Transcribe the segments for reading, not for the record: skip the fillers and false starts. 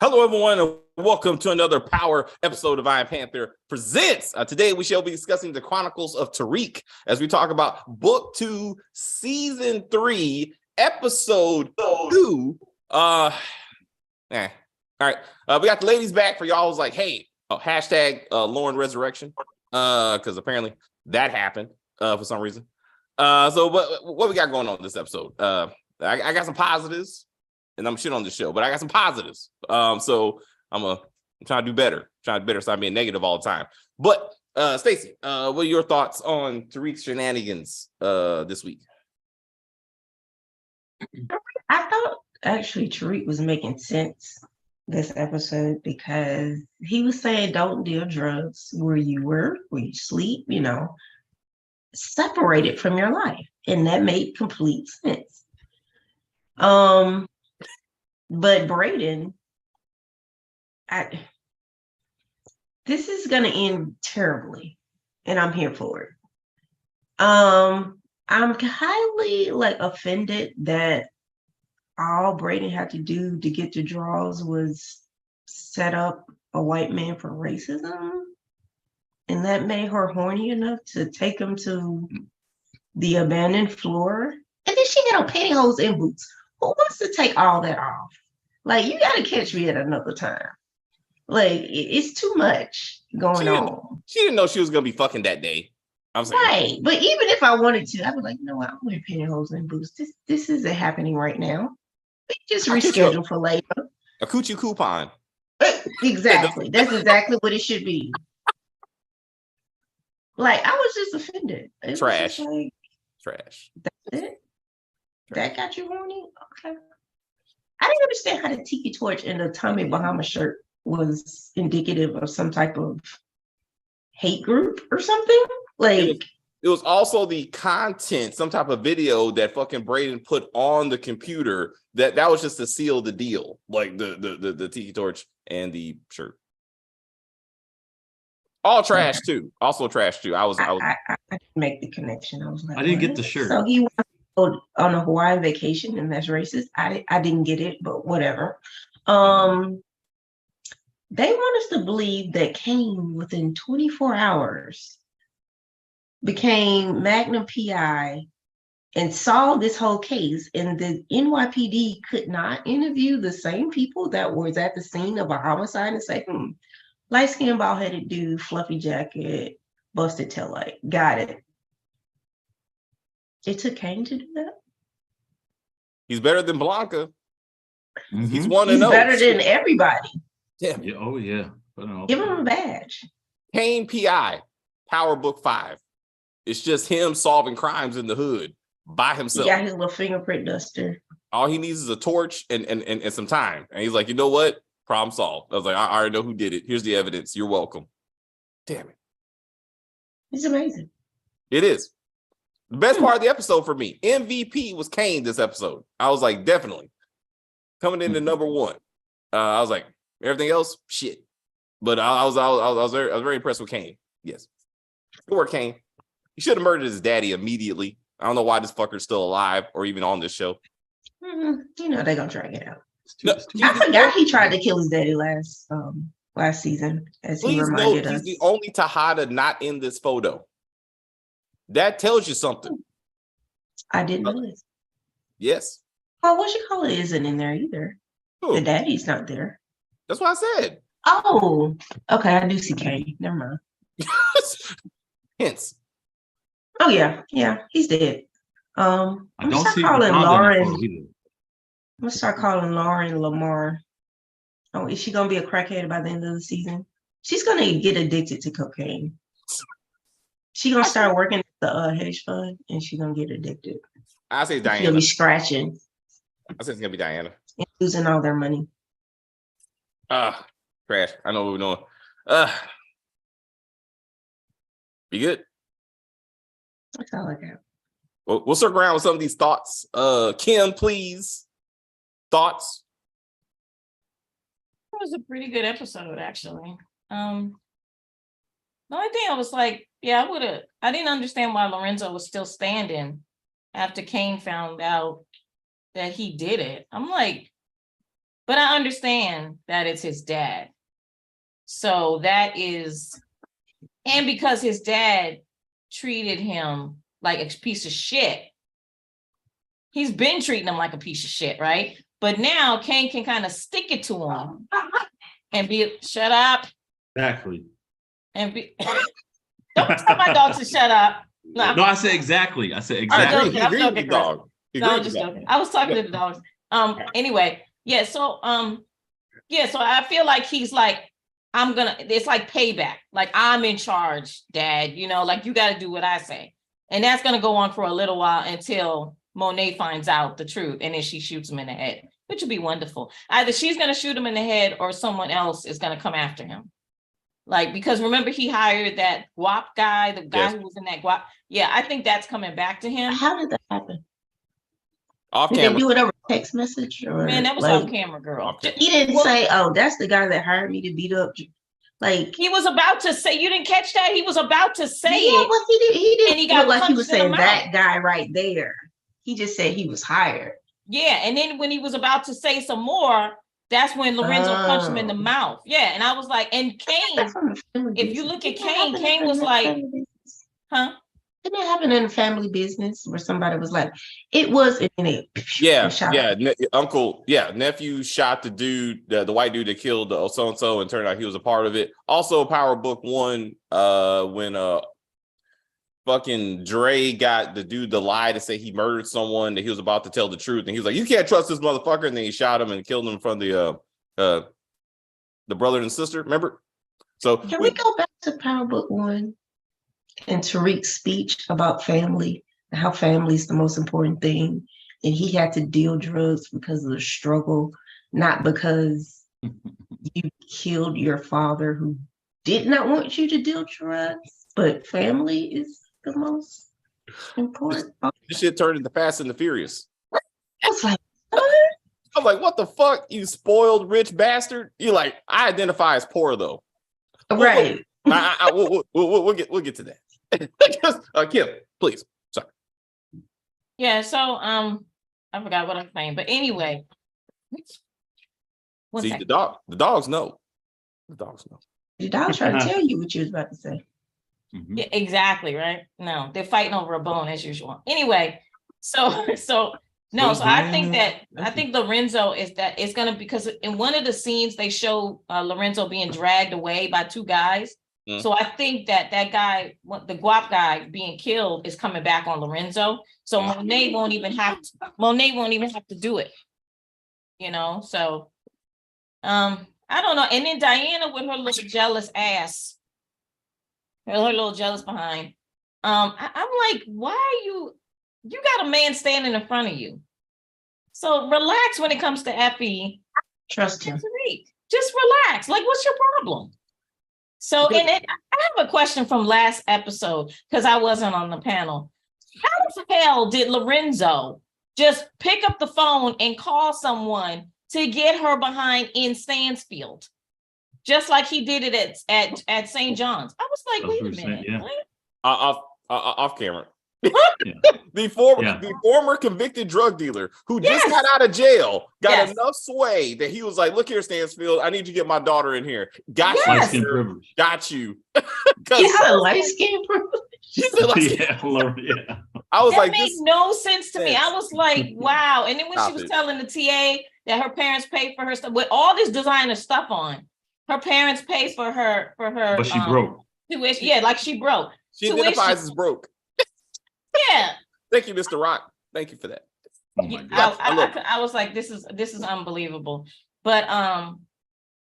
Hello, everyone, and welcome to another Power episode of Iron Panther Presents. Today, we shall be discussing the Chronicles of Tariq as we talk about Book 2, Season 3, Episode 2. All right. We got the ladies back for y'all. Was like, hey, hashtag Lauren Resurrection, because apparently that happened for some reason. So what we got going on this episode? I got some positives. And I'm shit on the show, but I got some positives. So I'm trying to do better. Stop being negative all the time. But Stacey, what are your thoughts on Tariq's shenanigans this week? I thought actually Tariq was making sense this episode because he was saying don't deal drugs where you work, where you sleep, separated from your life. And that made complete sense. But Brayden, this is going to end terribly, and I'm here for it. I'm highly offended that all Brayden had to do to get the draws was set up a white man for racism, and that made her horny enough to take him to the abandoned floor. And then she had on pantyhose and boots. Who wants to take all that off? You got to catch me at another time. It's too much going on. She didn't know she was going to be fucking that day. I'm saying. Right. But even if I wanted to, I'd be like, no, I'm wearing pantyhose and boots. This isn't happening right now. We just reschedule for later. A coochie coupon. Exactly. That's exactly what it should be. I was just offended. Trash. Trash. That's it? That got you horny? Okay. I didn't understand how the tiki torch and the Tommy Bahama shirt was indicative of some type of hate group or something. It was also the content, some type of video that fucking Brayden put on the computer that was just to seal the deal, like the tiki torch and the shirt. All trash too. Also trash too. I didn't make the connection. I was like, I didn't get the shirt. So he wants to go on a Hawaiian vacation and that's racist. I didn't get it, but whatever. They want us to believe that Kane within 24 hours became Magnum PI and solved this whole case, and the NYPD could not interview the same people that was at the scene of a homicide and say, light-skinned, bald-headed dude, fluffy jacket, busted taillight. Got it. It took Kane to do that? He's better than Blanca. Mm-hmm. He's 1-0. He's better than everybody. Damn. Yeah, oh, yeah. Give him a badge. Kane PI, Power Book 5. It's just him solving crimes in the hood by himself. He got his little fingerprint duster. All he needs is a torch and some time. And he's like, you know what? Problem solved. I was like, I already know who did it. Here's the evidence. You're welcome. Damn it. It's amazing. It is. The best part of the episode for me, MVP was Kane this episode. I was like, definitely. Coming into number one. I was like, everything else, shit. But I was very impressed with Kane. Yes. Good work, Kane. He should have murdered his daddy immediately. I don't know why this fucker's still alive or even on this show. They're gonna drag it out. I forgot he tried to kill his daddy last season, as he reminded us. He's the only Tejada not in this photo. That tells you something. I didn't know this. Yes. Oh, what you call it isn't in there either. Who? The daddy's not there. That's what I said. Oh, okay. I do see Kane. Never mind. Hints. Oh yeah, he's dead. I'm gonna start calling Lauren Lamar. Oh, is she gonna be a crackhead by the end of the season? She's gonna get addicted to cocaine. She's gonna start working at the hedge fund, and she's gonna get addicted. I say Diana. She'll be scratching. I say it's gonna be Diana. And losing all their money. Trash. I know what we're doing. Be good. That's all I got. We'll circle around with some of these thoughts. Kim, please. Thoughts? It was a pretty good episode, actually. The only thing I was like, I didn't understand why Lorenzo was still standing after Kane found out that he did it. I'm like, But I understand that it's his dad. So that is, and because his dad treated him like a piece of shit, he's been treating him like a piece of shit, right? But now Kane can kind of stick it to him and be, shut up. Exactly. And be, don't tell my dog to shut up. No, I said exactly. I said I exactly. agree. He agreed with the dog. No, I'm just joking. I was talking to the dogs. Anyway, yeah. So, so I feel like he's like, it's like payback. Like, I'm in charge, Dad. You know, like, you got to do what I say, and that's gonna go on for a little while until Monet finds out the truth, and then she shoots him in the head, which would be wonderful. Either she's gonna shoot him in the head, or someone else is gonna come after him. Like, because remember, he hired that guap guy, the guy who was in that guap. Yeah, I think that's coming back to him. How did that happen? Off Did camera. they do it over text message? Or Man, that was like, off camera, girl. he didn't say, "Oh, that's the guy that hired me to beat up." Like, He was about to say, you didn't catch that? He was about to say it. Well, he didn't and he got look like he was punched in the saying mouth. that guy right there. He just said he was hired. Yeah, and then when he was about to say some more, that's when Lorenzo punched him in the mouth. Yeah, and I was like, and Kane, if you look at Kane, Kane was like, huh? Didn't it happen in a family business where somebody was like, it was, and then it shot him? Nephew shot the dude, the white dude that killed so and so, and turned out he was a part of it. Also, Power Book 1, when fucking Dre got the dude to lie to say he murdered someone, that he was about to tell the truth, and he was like, "You can't trust this motherfucker," and then he shot him and killed him from the brother and sister. Remember? So can we go back to Power Book 1? And Tariq's speech about family and how family is the most important thing. And he had to deal drugs because of the struggle, not because you killed your father who did not want you to deal drugs, but family is the most important. this shit turned into Fast and the Furious. I was like, what? I'm like, what the fuck, you spoiled rich bastard? You like, I identify as poor though. Right. We'll get to that. Kim, please. Sorry. Yeah, so I forgot what I'm saying, but anyway. See, the dogs know. The dogs know. The dog tried to tell you what you was about to say. Mhm. Yeah, exactly, right? No, they're fighting over a bone as usual. Anyway, so I think Lorenzo it's gonna, because in one of the scenes they show Lorenzo being dragged away by two guys. So I think that guy, the guap guy being killed, is coming back on Lorenzo. So Monet won't even have to do it. You know, so I don't know. And then Diana with her little jealous ass, her little jealous behind. I'm like, why are you got a man standing in front of you? So relax when it comes to Effie. Trust him. Just relax. Like, what's your problem? So, and I have a question from last episode, because I wasn't on the panel. How the hell did Lorenzo just pick up the phone and call someone to get her behind in Stansfield, just like he did it at St. John's? I was like, wait a minute. Yeah. Off camera. The former convicted drug dealer who just got out of jail got enough sway that he was like, "Look here, Stansfield, I need you to get my daughter in here." Got you. He's a light skin privilege. I was that like, made no sense to me. I was like, wow. And then when she was telling the TA that her parents paid for her stuff with all this designer stuff on, her parents paid for her but she broke. Tuition. Yeah, like she broke. She identifies as broke. Yeah. Thank you, Mr. Rock. Thank you for that. Oh my God. I was like, this is unbelievable. But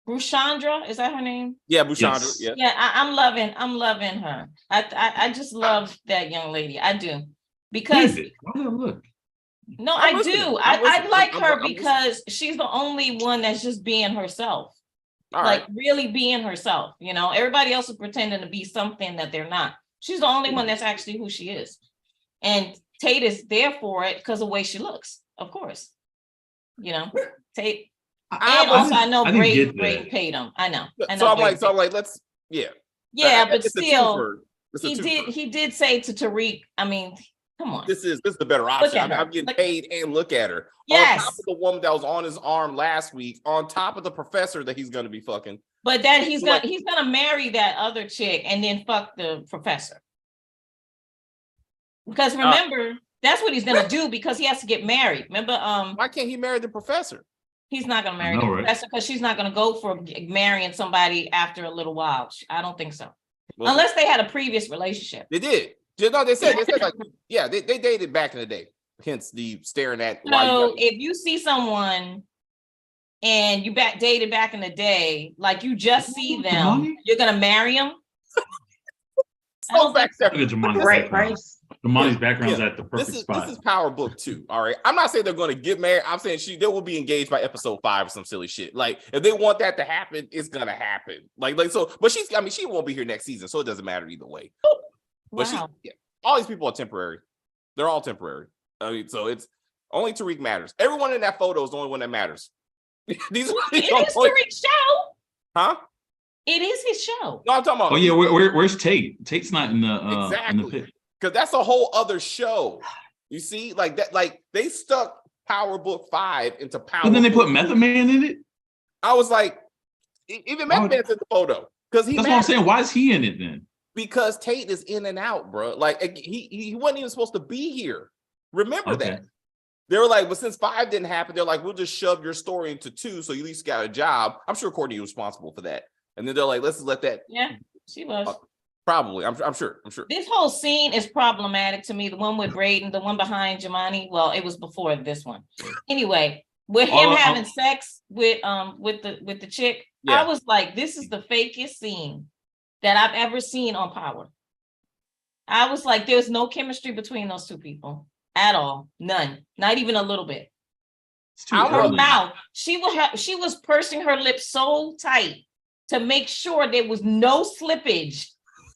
Bushandra, is that her name? Yeah, Bushandra. Yes. Yeah, I'm loving her. I just love that young lady. I do. Because no, I do. I like her because she's the only one that's just being herself. Like really being herself. You know, everybody else is pretending to be something that they're not. She's the only one that's actually who she is. And Tate is there for it because of the way she looks, of course. You know, Tate. I know Brayden paid him. I know. So I'm like, let's, yeah. Yeah, but still, he did say to Tariq, I mean, Come on. This is the better option. I'm getting paid and look at her. Yes. On top of the woman that was on his arm last week, on top of the professor that he's gonna be fucking. But then he's gonna marry that other chick and then fuck the professor. Because remember, that's what he's gonna do because he has to get married. Remember, why can't he marry the professor? He's not gonna marry the professor because she's not gonna go for marrying somebody after a little while. I don't think so. Well, unless they had a previous relationship. They did. No, they said like, yeah, they dated back in the day. Hence the staring at. So if you see someone and you dated back in the day, like you just see them, you're gonna marry them. So back there. Right, price. Jamani's background is at the perfect spot. This is Power Book 2. All right. I'm not saying they're going to get married. I'm saying they will be engaged by episode 5 or some silly shit. Like if they want that to happen, it's gonna happen. Like so. But she won't be here next season, so it doesn't matter either way. But all these people are temporary. They're all temporary. I mean, so it's only Tariq matters. Everyone in that photo is the only one that matters. It is Tariq's show. Huh? It is his show. No, I'm talking about. Oh yeah, where's Tate? Tate's not in the exactly. In the pit. Because that's a whole other show. You see, like that, like they stuck Power Book 5 into Power. And then they put Method Man in it. I was like, even Method Man's in the photo because that's what I'm saying. Why is he in it then? Because Tate is in and out, bro. Like he wasn't even supposed to be here. Remember that. They were like, but since 5 didn't happen, they're like, we'll just shove your story into 2, so you at least got a job. I'm sure Courtney was responsible for that. And then they're like, let's let that. Yeah, she was. Probably. I'm sure. This whole scene is problematic to me. The one with Braden, the one behind Jamani. Well, it was before this one. Anyway, with him having sex with the chick, I was like, this is the fakest scene that I've ever seen on Power. I was like, there's no chemistry between those two people at all. None. Not even a little bit. Her mouth. She was pursing her lips so tight to make sure there was no slippage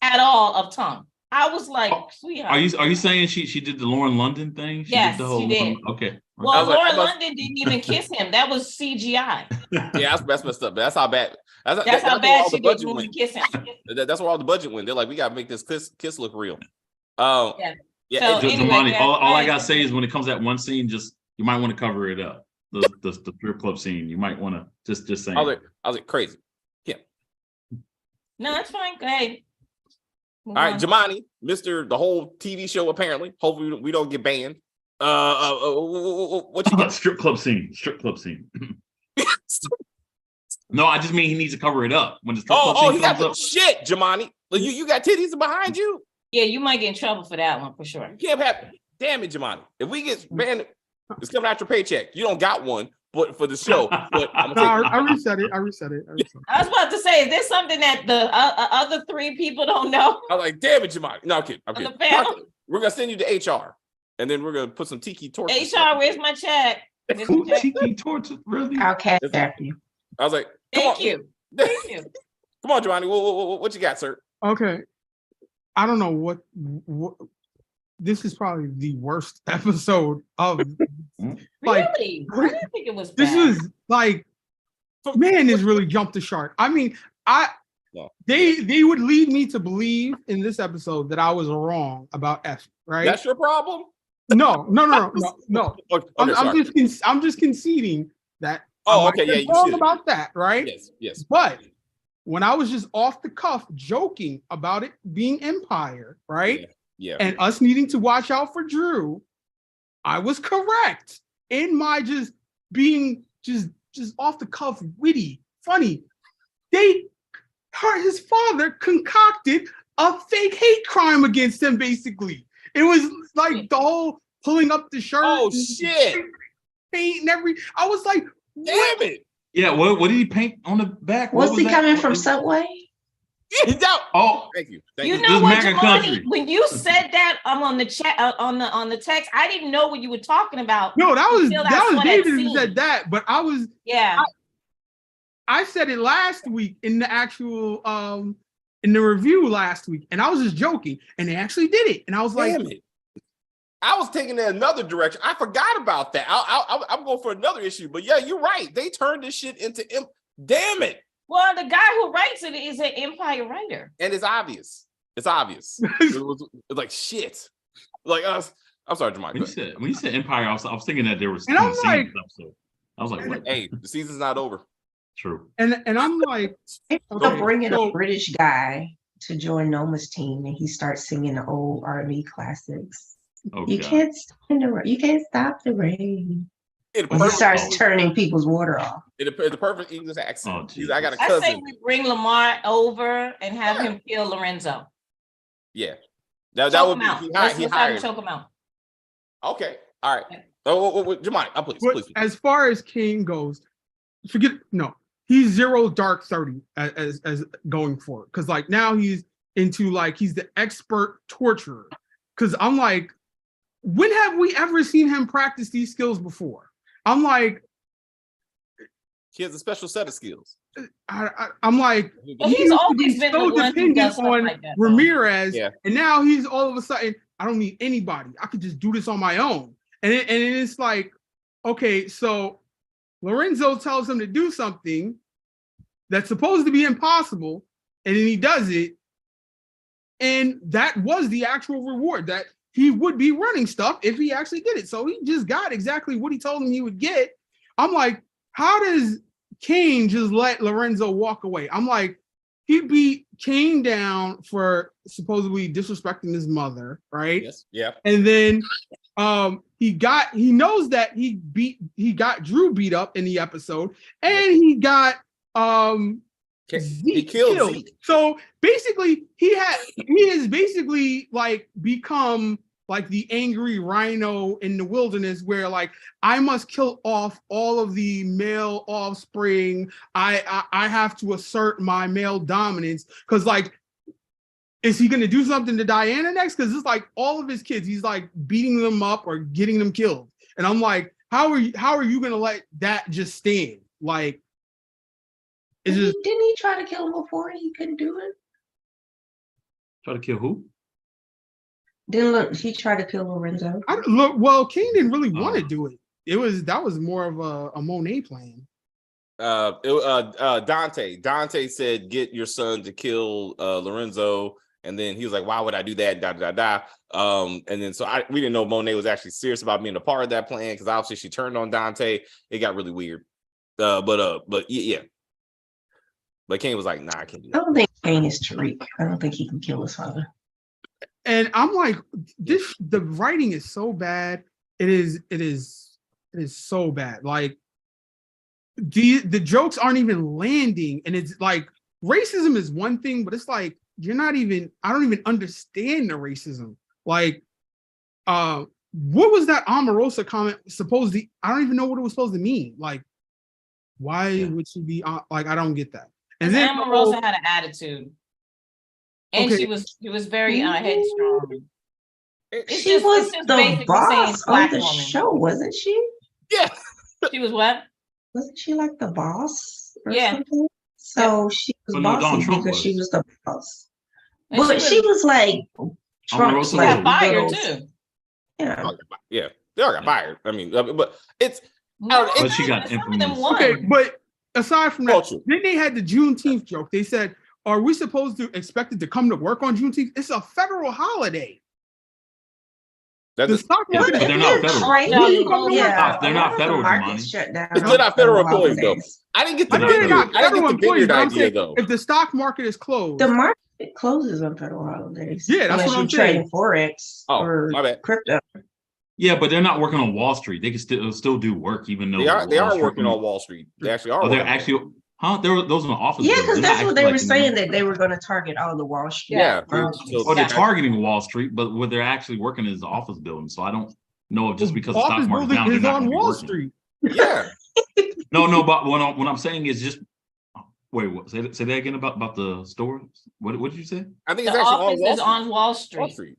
at all of tongue. I was like, sweetheart. Are you saying she did the Lauren London thing? Yes, she did. Okay. Well, Lauren London didn't even kiss him. That was CGI. Yeah, that's messed up. That's how bad. That's how bad she did when we kiss him. That's where all the budget went. They're like, we gotta make this kiss look real. Yeah. So anyway, all I gotta say is when it comes to that one scene, just you might want to cover it up. The strip club scene. You might want to just say. I was like crazy. Yeah. No, that's fine. Go ahead. All right, Jamani, the whole TV show apparently. Hopefully we don't get banned. What you got? Strip club scene. No, I just mean he needs to cover it up when the strip club scene he got the shit, Jamani. Like you got titties behind you. Yeah, you might get in trouble for that one for sure. You can't have. Damn it, Jamani. If we get banned, it's coming out your paycheck. You don't got one. But for the show, I reset it. I was about to say, is this something that the other 3 people don't know? I was like, damn it, Jamani. No, I'm kidding. We're gonna send you to HR, and then we're gonna put some tiki torch. HR, where's my check? Tiki torch, really? I'll cash after you. I was like, thank you. Come on, Jamani. What you got, sir? Okay, I don't know what. This is probably the worst episode of. Really? I didn't think it was bad. This is like, man, this really jumped the shark. I mean, they would lead me to believe in this episode that I was wrong about F, right? That's your problem? No. Okay, I'm just conceding that. Okay, wrong about that, right? Yes. But when I was just off the cuff joking about it being Empire, right? Yeah. And us needing to watch out for Drew, I was correct in my just being just off the cuff, witty, funny. His father concocted a fake hate crime against him. Basically, it was like the whole pulling up the shirt. Oh shit! Paint and I was like, damn it! Yeah. What did he paint on the back? Was he coming from Subway? Oh, thank you. You know what, Jamani, when you said that on the chat on the text, I didn't know what you were talking about. No, that was David who said that, but I was I said it last week in the actual in the review last week, and I was just joking, and they actually did it, and I was like, damn it. I was taking it another direction. I forgot about that. I'm going for another issue, but yeah, you're right. They turned this shit into damn it. Well, the guy who writes it is an Empire writer. And it's obvious. It's obvious. It's like shit. Like us. I'm sorry, Jamal. When you said Empire, I was thinking that there was. And I'm like, I was like, what? Hey, the season's not over. True. And I'm like, they'll bring in a British guy to join Noma's team, and he starts singing the old R&B classics. You can't stop the rain. And he starts turning people's water off. The perfect English accent. Oh, I got a cousin. I say we bring Lamar over and have him kill Lorenzo. Yeah, that would be. Let's choke him out. Okay, all right. Oh, Jamani, please. As far as King goes, he's 0 dark 30 as going forward, because like now he's into like he's the expert torturer. Because I'm like, when have we ever seen him practice these skills before? I'm like, he has a special set of skills. I'm like, he's always been so dependent on like that, Ramirez, and now he's all of a sudden, I don't need anybody. I could just do this on my own. And it's like, okay, so Lorenzo tells him to do something that's supposed to be impossible, and then he does it, and that was the actual reward, that he would be running stuff if he actually did it. So he just got exactly what he told him he would get. I'm like, how does Kane just let Lorenzo walk away? I'm like, he beat Kane down for supposedly disrespecting his mother, right? Yes. Yeah. And then he knows that he got Drew beat up in the episode, and he got he killed Zeke. So basically, he has basically like become like the angry rhino in the wilderness, where like, I must kill off all of the male offspring. I have to assert my male dominance, because like, is he going to do something to Diana next? Because it's like all of his kids, he's like beating them up or getting them killed, and I'm like, how are you going to let that just stand? Like, didn't he try to kill him before? He couldn't do it. Try to kill who? Didn't he try to kill Lorenzo? Well, King didn't really want to do it. That was more of a Monet plan. Dante said, get your son to kill Lorenzo, and then he was like, why would I do that? And then we didn't know Monet was actually serious about being a part of that plan, because obviously she turned on Dante. It got really weird. But yeah. But Kane was like, nah, I can't do that. I don't think Kane is Tariq. I don't think he can kill his father. And I'm like, the writing is so bad. It is so bad. Like, the jokes aren't even landing, and it's like, racism is one thing, but it's like, I don't even understand the racism. Like, what was that Omarosa comment supposed to? I don't even know what it was supposed to mean. Like, why would she be like? I don't get that. And then Omarosa had an attitude, and she was very headstrong. She was the boss on the show, wasn't she? Yeah. She was what? Wasn't she like the boss? Yeah. Something? So she was bossy because she was the boss. But she was like Trump's like fired too. Yeah. Yeah. They all got fired. I mean, but it's but she got implemented. Okay, but aside from that, then they had the Juneteenth joke. They said, are we supposed to expect it to come to work on Juneteenth? It's a federal holiday. The stock market, but they're not federal. They're not federal. They're not federal employees though. I didn't get the vineyard idea though. If the stock market is closed, the market closes on federal holidays. Yeah, that's what I'm saying. Forex or crypto. Yeah, but they're not working on Wall Street. They can still do work, even though they are working on Wall Street. They actually are. They're actually. Those are the office. Yeah, because that's what they were saying, that they were going to target all the Wall Street. Yeah. They're targeting Wall Street, but what they're actually working is the office building. So I don't know if just because the stock market down, is on Wall Street. Yeah. No, but what I'm saying is just wait. What? Say that again about the store. What did you say? I think it's the actually office is on Wall Street.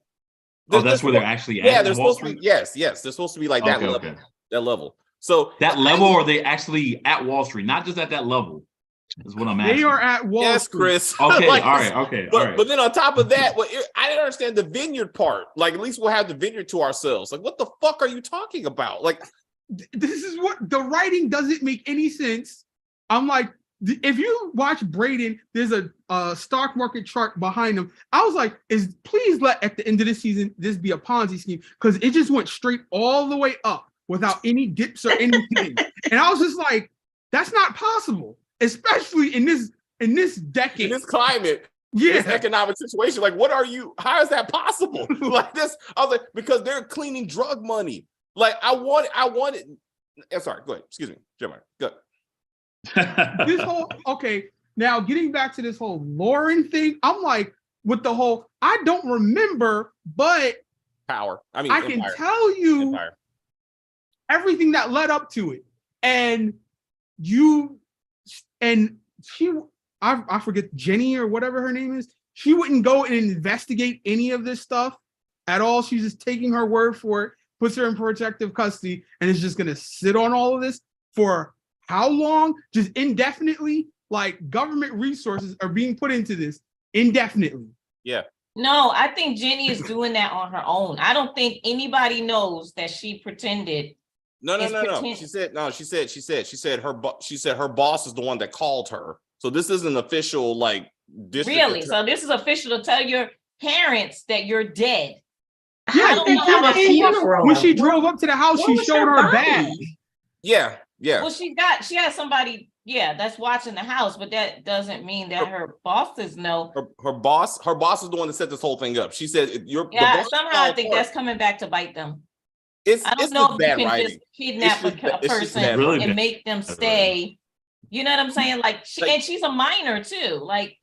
That's where they're actually at. Yeah, they're supposed to be. Yes, they're supposed to be like that level. Okay. That level. So that level, or are they actually at Wall Street? Not just at that level. Is what I'm asking. They are at Wall Street. Yes, Chris. Okay, like, all right, okay. But then on top of that, I didn't understand the vineyard part. Like, at least we'll have the vineyard to ourselves. Like, what the fuck are you talking about? Like, this is what the writing doesn't make any sense. I'm like, if you watch Braden, there's a stock market chart behind him. I was like, please let at the end of the season this be a Ponzi scheme, because it just went straight all the way up without any dips or anything. And I was just like, that's not possible, especially in this decade, in this climate. Yeah, this economic situation. Like, how is that possible? Like this, I was like, because they're cleaning drug money. Like, I wanted. Sorry, go ahead. Excuse me, Jeremiah. Go. This whole now getting back to this whole Lauren thing, I'm like, with the whole, I don't remember, but Power. I Empire. Can tell you Empire. Everything that led up to it, and I forget, Jenny or whatever her name is. She wouldn't go and investigate any of this stuff at all. She's just taking her word for it, puts her in protective custody, and is just gonna sit on all of this for how long? Just indefinitely. Like, government resources are being put into this indefinitely. Yeah. No, I think Jenny is doing that on her own. I don't think anybody knows that she pretended. No. She said her boss is the one that called her. So this isn't official, like, really. So this is official to tell your parents that you're dead. Yeah, when she drove up to the house, she showed her badge. Yeah. Well, she has somebody, that's watching the house, but that doesn't mean that her bosses know. Her boss is the one that set this whole thing up. She said, somehow I think that's coming back to bite them. I don't know if you can just kidnap a person and make them stay. You know what I'm saying? Like, and she's a minor too. Like,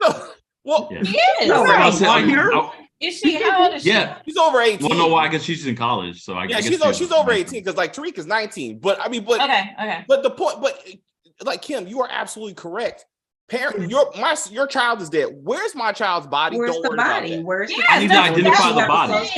well, she is. Minor. Is she? How old is she? Yeah, she's over 18. Well, no, I guess she's in college, so I guess she's over 18, because like Tariq is 19. But I mean, okay. But the point, like, Kim, you are absolutely correct. Your child is dead. Where's my child's body? Where's the body? Where's the I need to identify the body.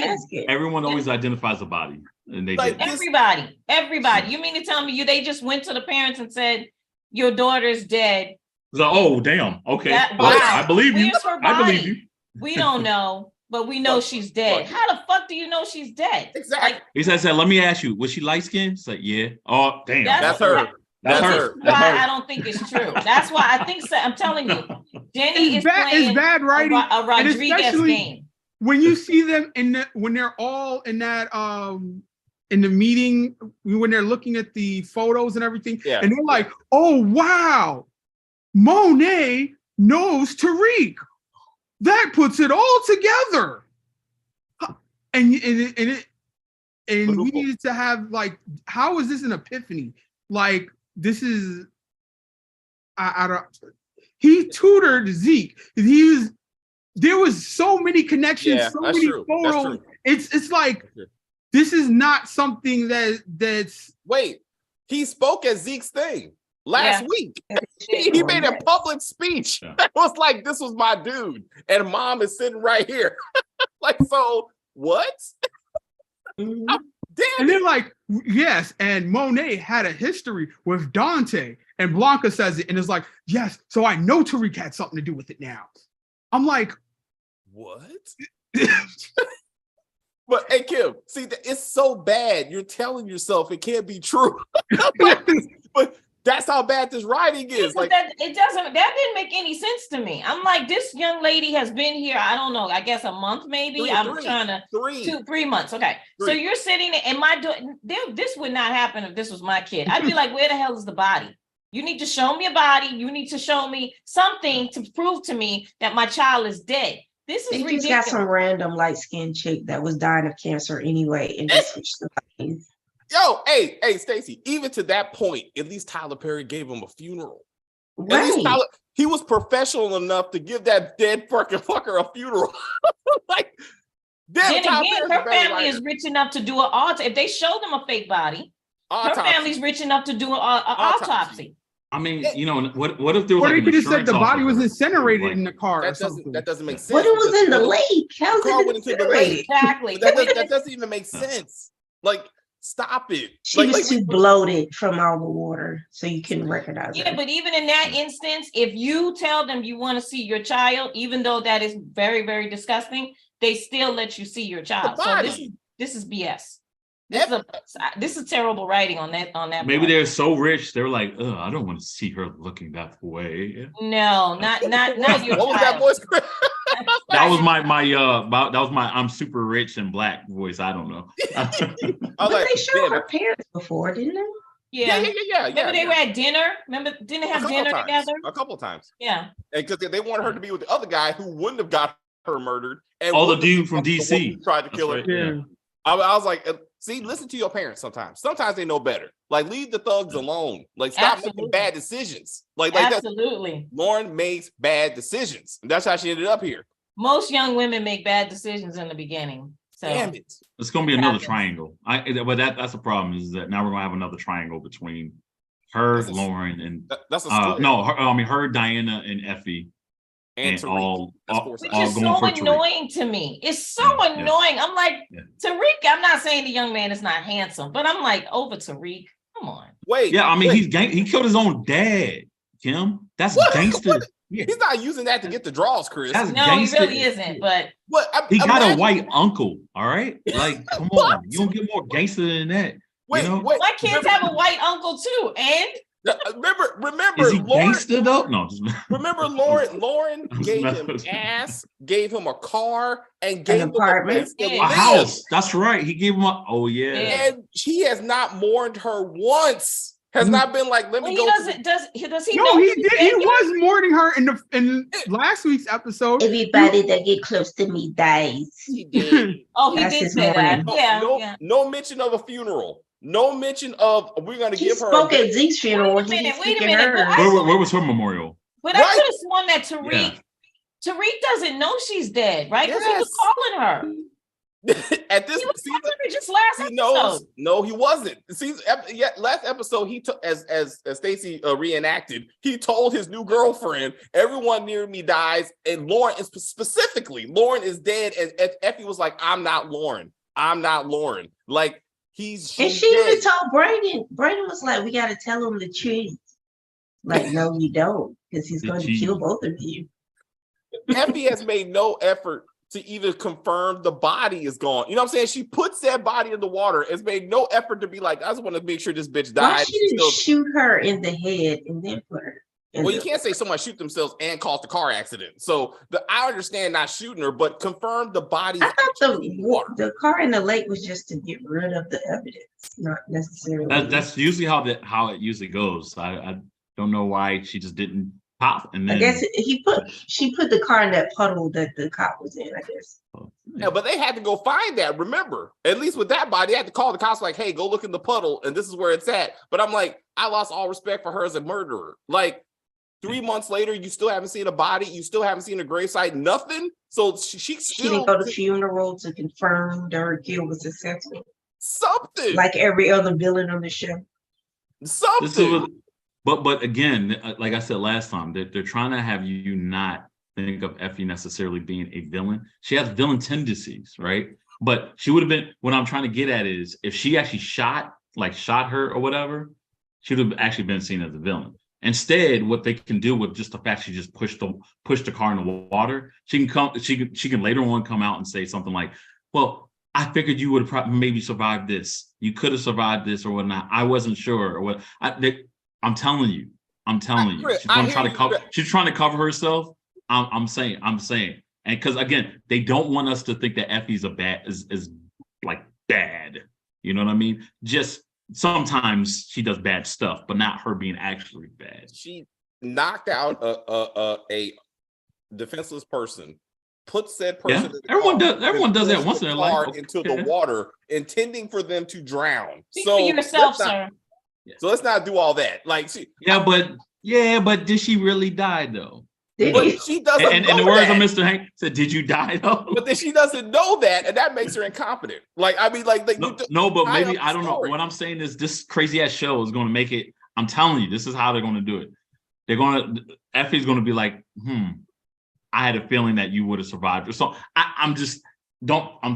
Everyone always identifies the body, and they like everybody. You mean to tell me they just went to the parents and said, your daughter's dead? So, oh, damn. Okay. I believe you. I believe you. We don't know, but we know she's dead. How the fuck do you know she's dead? Exactly. Like, he said, let me ask you, was she light skinned? It's like, yeah. Oh, damn. That's her. That's why I don't think it's true. That's why I think I'm telling you, Jenny is playing bad writing, a Rodriguez game. When you see them when they're all in that in the meeting, when they're looking at the photos and everything, and they're like, oh wow, Monet knows Tariq. That puts it all together. And we needed to have, like, how is this an epiphany? Like, this is he tutored Zeke. There was so many connections, so many photos. It's like, this is not something that's wait, he spoke at Zeke's thing last week. He made a public speech that was like, this was my dude, and mom is sitting right here. Like, so what? And they're like, yes, and Monet had a history with Dante, and Blanca says it, and it's like, yes, so I know Tariq had something to do with it now. I'm like, what? But hey, Kim, see, it's so bad. You're telling yourself it can't be true. But that's how bad this writing is. Like, that didn't make any sense to me. I'm like, this young lady has been here, I don't know, I guess a month maybe. 3 months. Okay. 3. So you're sitting there, and this would not happen if this was my kid. I'd be like, where the hell is the body? You need to show me a body. You need to show me something to prove to me that my child is dead. This is ridiculous. Just got some random light-skinned chick that was dying of cancer anyway, and just switched the bodies. Yo, hey, Stacey, even to that point, at least Tyler Perry gave him a funeral. Right. At least he was professional enough to give that dead fucker a funeral. Like, then again, her family is rich enough to do an autopsy. If they show them a fake body, her family's rich enough to do an autopsy. I mean, you know, what if there was? Or they could have said the body was incinerated in the car. That doesn't make sense. But it was in the lake. How's it incinerated? Exactly. That doesn't even make sense. Like, stop it. She was too bloated from all the water, so you couldn't recognize her. Yeah, but even in that instance, if you tell them you want to see your child, even though that is very, very disgusting, they still let you see your child. So this is BS. This is terrible writing on that. Maybe they're so rich, they're like, I don't want to see her looking that way. No, not your What was that voice? That was my I'm super rich and black voice. I don't know. But they showed her parents before, didn't they? Yeah. Remember they were at dinner? Remember, didn't they have dinner together? A couple of times. Yeah. And because they wanted her to be with the other guy who wouldn't have got her murdered. And the dude from DC tried to kill her. Yeah. I was like, see, listen to your parents sometimes. Sometimes they know better. Like, leave the thugs alone. Like, stop making bad decisions. Like absolutely. Lauren makes bad decisions. And that's how she ended up here. Most young women make bad decisions in the beginning. So damn it. It's gonna be another triangle. But that's the problem, is that now we're gonna have another triangle between her, Lauren, and her, Diana, and Effie. And all which is so annoying to me. It's so annoying. I'm like, Tariq, I'm not saying the young man is not handsome, but I'm like, over Tariq. Come on. Wait. Yeah, I mean, he killed his own dad, Kim. That's gangster. Yeah. He's not using that to get the draws, Chris. No, gangster. He really isn't. But he got a white uncle. All right, like, come on, you don't get more gangster than that. Wait, my kids have a white uncle too, and. Remember, is he Lauren, gangster though? No. Remember, Lauren gave him ass, gave him a car, and gave him a house. That's right. He gave him and he has not mourned her once. Has not been like, let me go. Does he? No, he did. He was mourning her in last week's episode. Everybody that get close to me dies. He did. He did say that. No mention of a funeral. No mention of we're going to give her. Spoke at Zeke's funeral. Wait a minute. Where was her memorial? But I could have sworn that Tariq doesn't know she's dead, right? Because he was calling her. At this season, just last episode. No, he wasn't. Last episode he took as Stacey reenacted. He told his new girlfriend, "Everyone near me dies," and Lauren is specifically Lauren is dead. And Effie was like, "I'm not Lauren. I'm not Lauren." Like she even told Brandon. Brandon was like, "We got to tell him the truth." Like, no, you don't, because he's going to kill both of you. Effie has made no effort to even confirm the body is gone. You know what I'm saying? She puts that body in the water. It's made no effort to be like, I just want to make sure this bitch died. Why she didn't shoot her in the head and then put her? Well, you can't say someone shoot themselves and cause the car accident. So I understand not shooting her, but confirm the body. I thought the car in the lake was just to get rid of the evidence, not necessarily. That's usually how it usually goes. I don't know why she just didn't pop, and then I guess she put the car in that puddle that the cop was in, I guess. Yeah, but they had to go find that. Remember, at least with that body, they had to call the cops like, "Hey, go look in the puddle, and this is where it's at." But I'm like, I lost all respect for her as a murderer. Like 3 months later, you still haven't seen a body, you still haven't seen a gravesite, nothing. So she didn't go to the funeral to confirm her kill was successful. Something like every other villain on the show. Something. But again, like I said last time, they're trying to have you not think of Effie necessarily being a villain. She has villain tendencies, right? But she would have been, what I'm trying to get at is, if she actually shot her or whatever, she would have actually been seen as a villain. Instead, what they can do with just the fact she just pushed the car in the water, she can later on come out and say something like, "Well, I figured you would have maybe survived this. You could have survived this or whatnot. I wasn't sure or what." I'm telling you. She's going to try to cover. She's trying to cover herself. I'm saying, and because again, they don't want us to think that Effie's is like bad. You know what I mean? Just sometimes she does bad stuff, but not her being actually bad. She knocked out a defenseless person. Put said person. Yeah. Everyone does that once in their life. Into the water, intending for them to drown. Speak for yourself, sir. So let's not do all that. Like, but did she really die though? But she doesn't. And the words of Mr. Hank said, "Did you die though?" But then she doesn't know that, and that makes her incompetent. Like, I mean, like no, but maybe I don't know. What I'm saying is, this crazy ass show is going to make it. I'm telling you, this is how they're going to do it. Effie's going to be like, I had a feeling that you would have survived. Or so I'm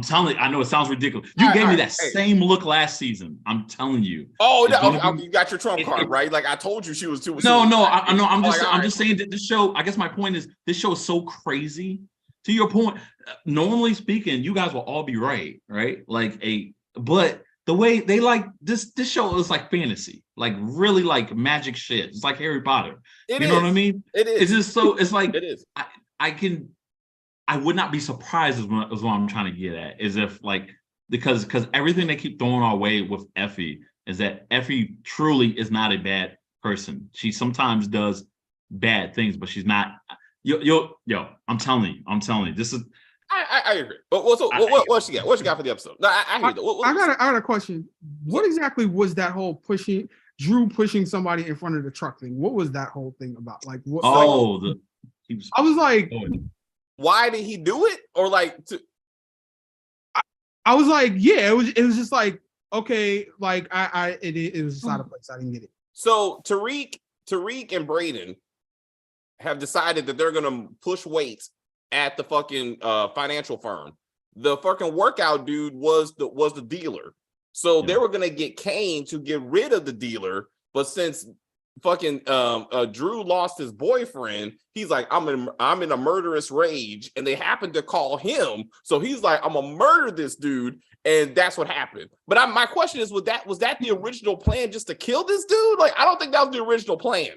telling you, I know it sounds ridiculous. You gave me that same look last season. I'm telling you. Oh, you got your trump card, right? Like I told you she was too. I'm just saying that this show, I guess my point is, this show is so crazy. To your point, normally speaking, you guys will all be right? But the way they like this show is like fantasy, like really like magic shit. It's like Harry Potter. You know what I mean? It is. It's just so. It's like it is. I would not be surprised is what I'm trying to get at. Is if like because everything they keep throwing our way with Effie is that Effie truly is not a bad person. She sometimes does bad things, but she's not. Yo, I'm telling you, this is. I agree. But what she got? What she got for the episode? No, I hear that. I got a question. What exactly was that whole Drew pushing somebody in front of the truck thing? What was that whole thing about? Like what? Oh, I was like, why did he do it? Or like I was like, yeah, it was just like, okay, like it was just out of place. I didn't get it. So Tariq and Brayden have decided that they're gonna push weights at the fucking financial firm. The fucking workout dude was the dealer. So they were gonna get Kane to get rid of the dealer, but since fucking Drew lost his boyfriend, he's like, I'm in a murderous rage, and they happened to call him, so he's like, I'm gonna murder this dude, and that's what happened. But my question is, was that the original plan, just to kill this dude? Like, I don't think that was the original plan,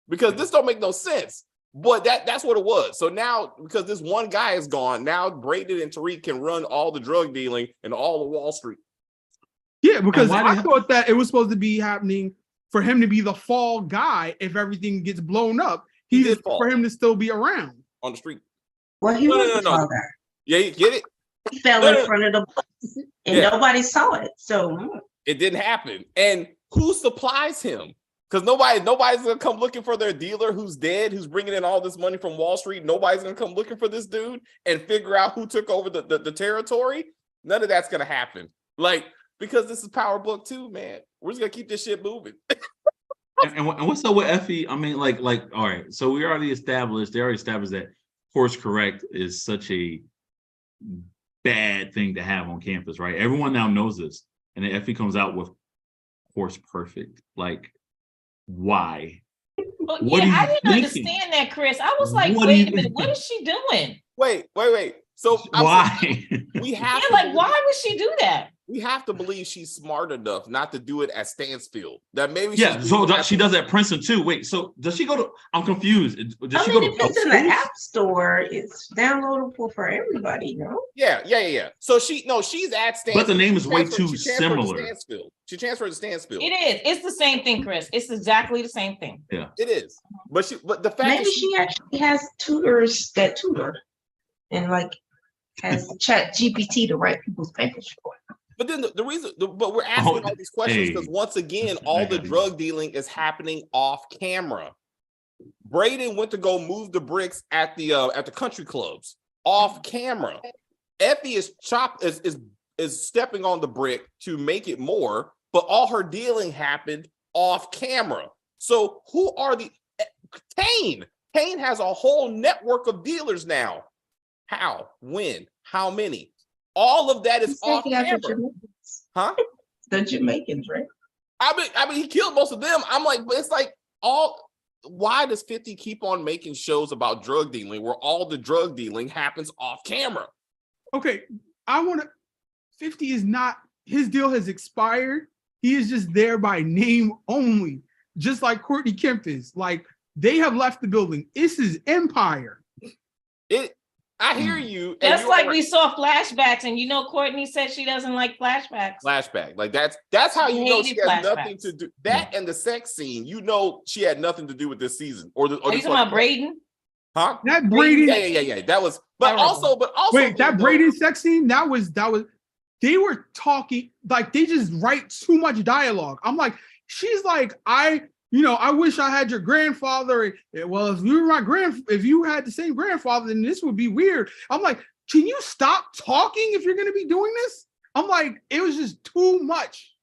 because this don't make no sense. But that's what it was. So now, because this one guy is gone, now Brayden and Tariq can run all the drug dealing and all of Wall Street. Yeah, because I thought that it was supposed to be happening for him to be the fall guy if everything gets blown up. For him to still be around on the street. Well, he was the fall guy. Yeah, you get it? He fell in front of the bus and nobody saw it. So it didn't happen. And who supplies him? Because nobody's gonna come looking for their dealer who's dead, who's bringing in all this money from Wall Street. Nobody's gonna come looking for this dude and figure out who took over the territory. None of that's gonna happen. Like, because this is Power Book 2, man. We're just gonna keep this shit moving. and what's up with Effie? I mean, like, all right. So they already established that course correct is such a bad thing to have on campus, right? Everyone now knows this, and then Effie comes out with course perfect, like. Why? Well, I didn't understand that, Chris. I was like, wait a minute, what is she doing? Wait. So why? We have why would she do that? We have to believe she's smart enough not to do it at Stansfield. That maybe she does at Princeton too. Wait, so does she go to? I'm confused. Does she go to? If it's in the App Store, it's downloadable for everybody. No. Yeah. So she's at Stansfield. But the name is way too similar. She transferred to Stansfield. It is. It's the same thing, Chris. It's exactly the same thing. Yeah, it is. But the fact maybe she actually has tutors that tutor, and like has Chat GPT to write people's papers for her. But then the reason, but we're asking all these questions because once again, all the drug dealing is happening off camera. Brayden went to go move the bricks at the country clubs off camera. Effie is stepping on the brick to make it more, but all her dealing happened off camera. So who are Kane? Kane has a whole network of dealers now. How? When? How many? All of that is off camera. Huh? The Jamaicans, right? I mean, he killed most of them. I'm like, but it's like why does 50 keep on making shows about drug dealing where all the drug dealing happens off camera? Okay, 50 is not, his deal has expired. He is just there by name only, just like Courtney Kemp is. Like, they have left the building. This is Empire. I hear you. Just like we saw flashbacks, and Courtney said she doesn't like flashbacks. Flashback, like that's how you know she has nothing to do. That and the sex scene, she had nothing to do with this season. Are you talking about Brayden? Huh? That Brayden. Yeah. That was, but also. Wait, that Brayden sex scene. That was. They were talking like they just write too much dialogue. I'm like, she's like, I wish I had your grandfather. Well, if you had the same grandfather, then this would be weird. I'm like, can you stop talking if you're going to be doing this? I'm like, it was just too much.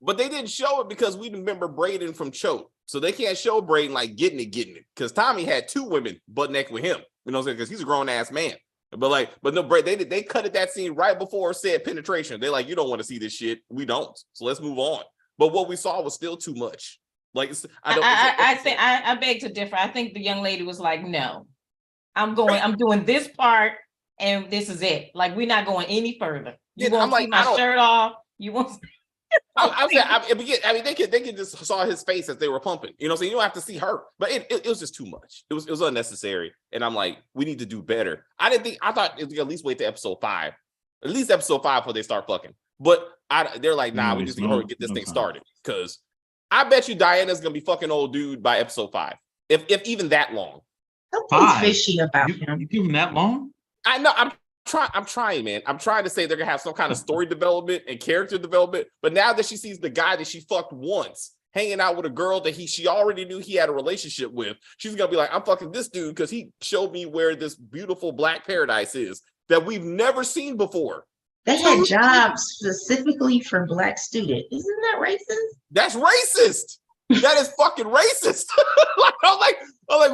But they didn't show it because we remember Brayden from Choate. So they can't show Brayden like getting it. Because Tommy had 2 women butt naked with him. You know what I'm saying? Because he's a grown ass man. But no, they cut that scene right before said penetration. They're like, you don't want to see this shit. We don't. So let's move on. But what we saw was still too much. Like, I beg to differ. I think the young lady was like, no, I'm doing this part and this is it. Like, we're not going any further. You won't see my shirt off. You won't. I mean, they could just saw his face as they were pumping. You know what I'm saying? You don't have to see her, but it was just too much. It was unnecessary, and I'm like, we need to do better. I thought it would at least wait to episode 5, at least episode 5 before they start fucking. But they're like, nah, we just need to get this thing started, because I bet you Diana's gonna be fucking old dude by episode 5, if even that long. Something's fishy about him. You give him that long? I know. I'm trying, man. I'm trying to say they're gonna have some kind of story development and character development. But now that she sees the guy that she fucked once hanging out with a girl that she already knew he had a relationship with, she's gonna be like, I'm fucking this dude because he showed me where this beautiful black paradise is that we've never seen before. They had jobs specifically for black students. Isn't that racist? That's racist. That is fucking racist. I'm like,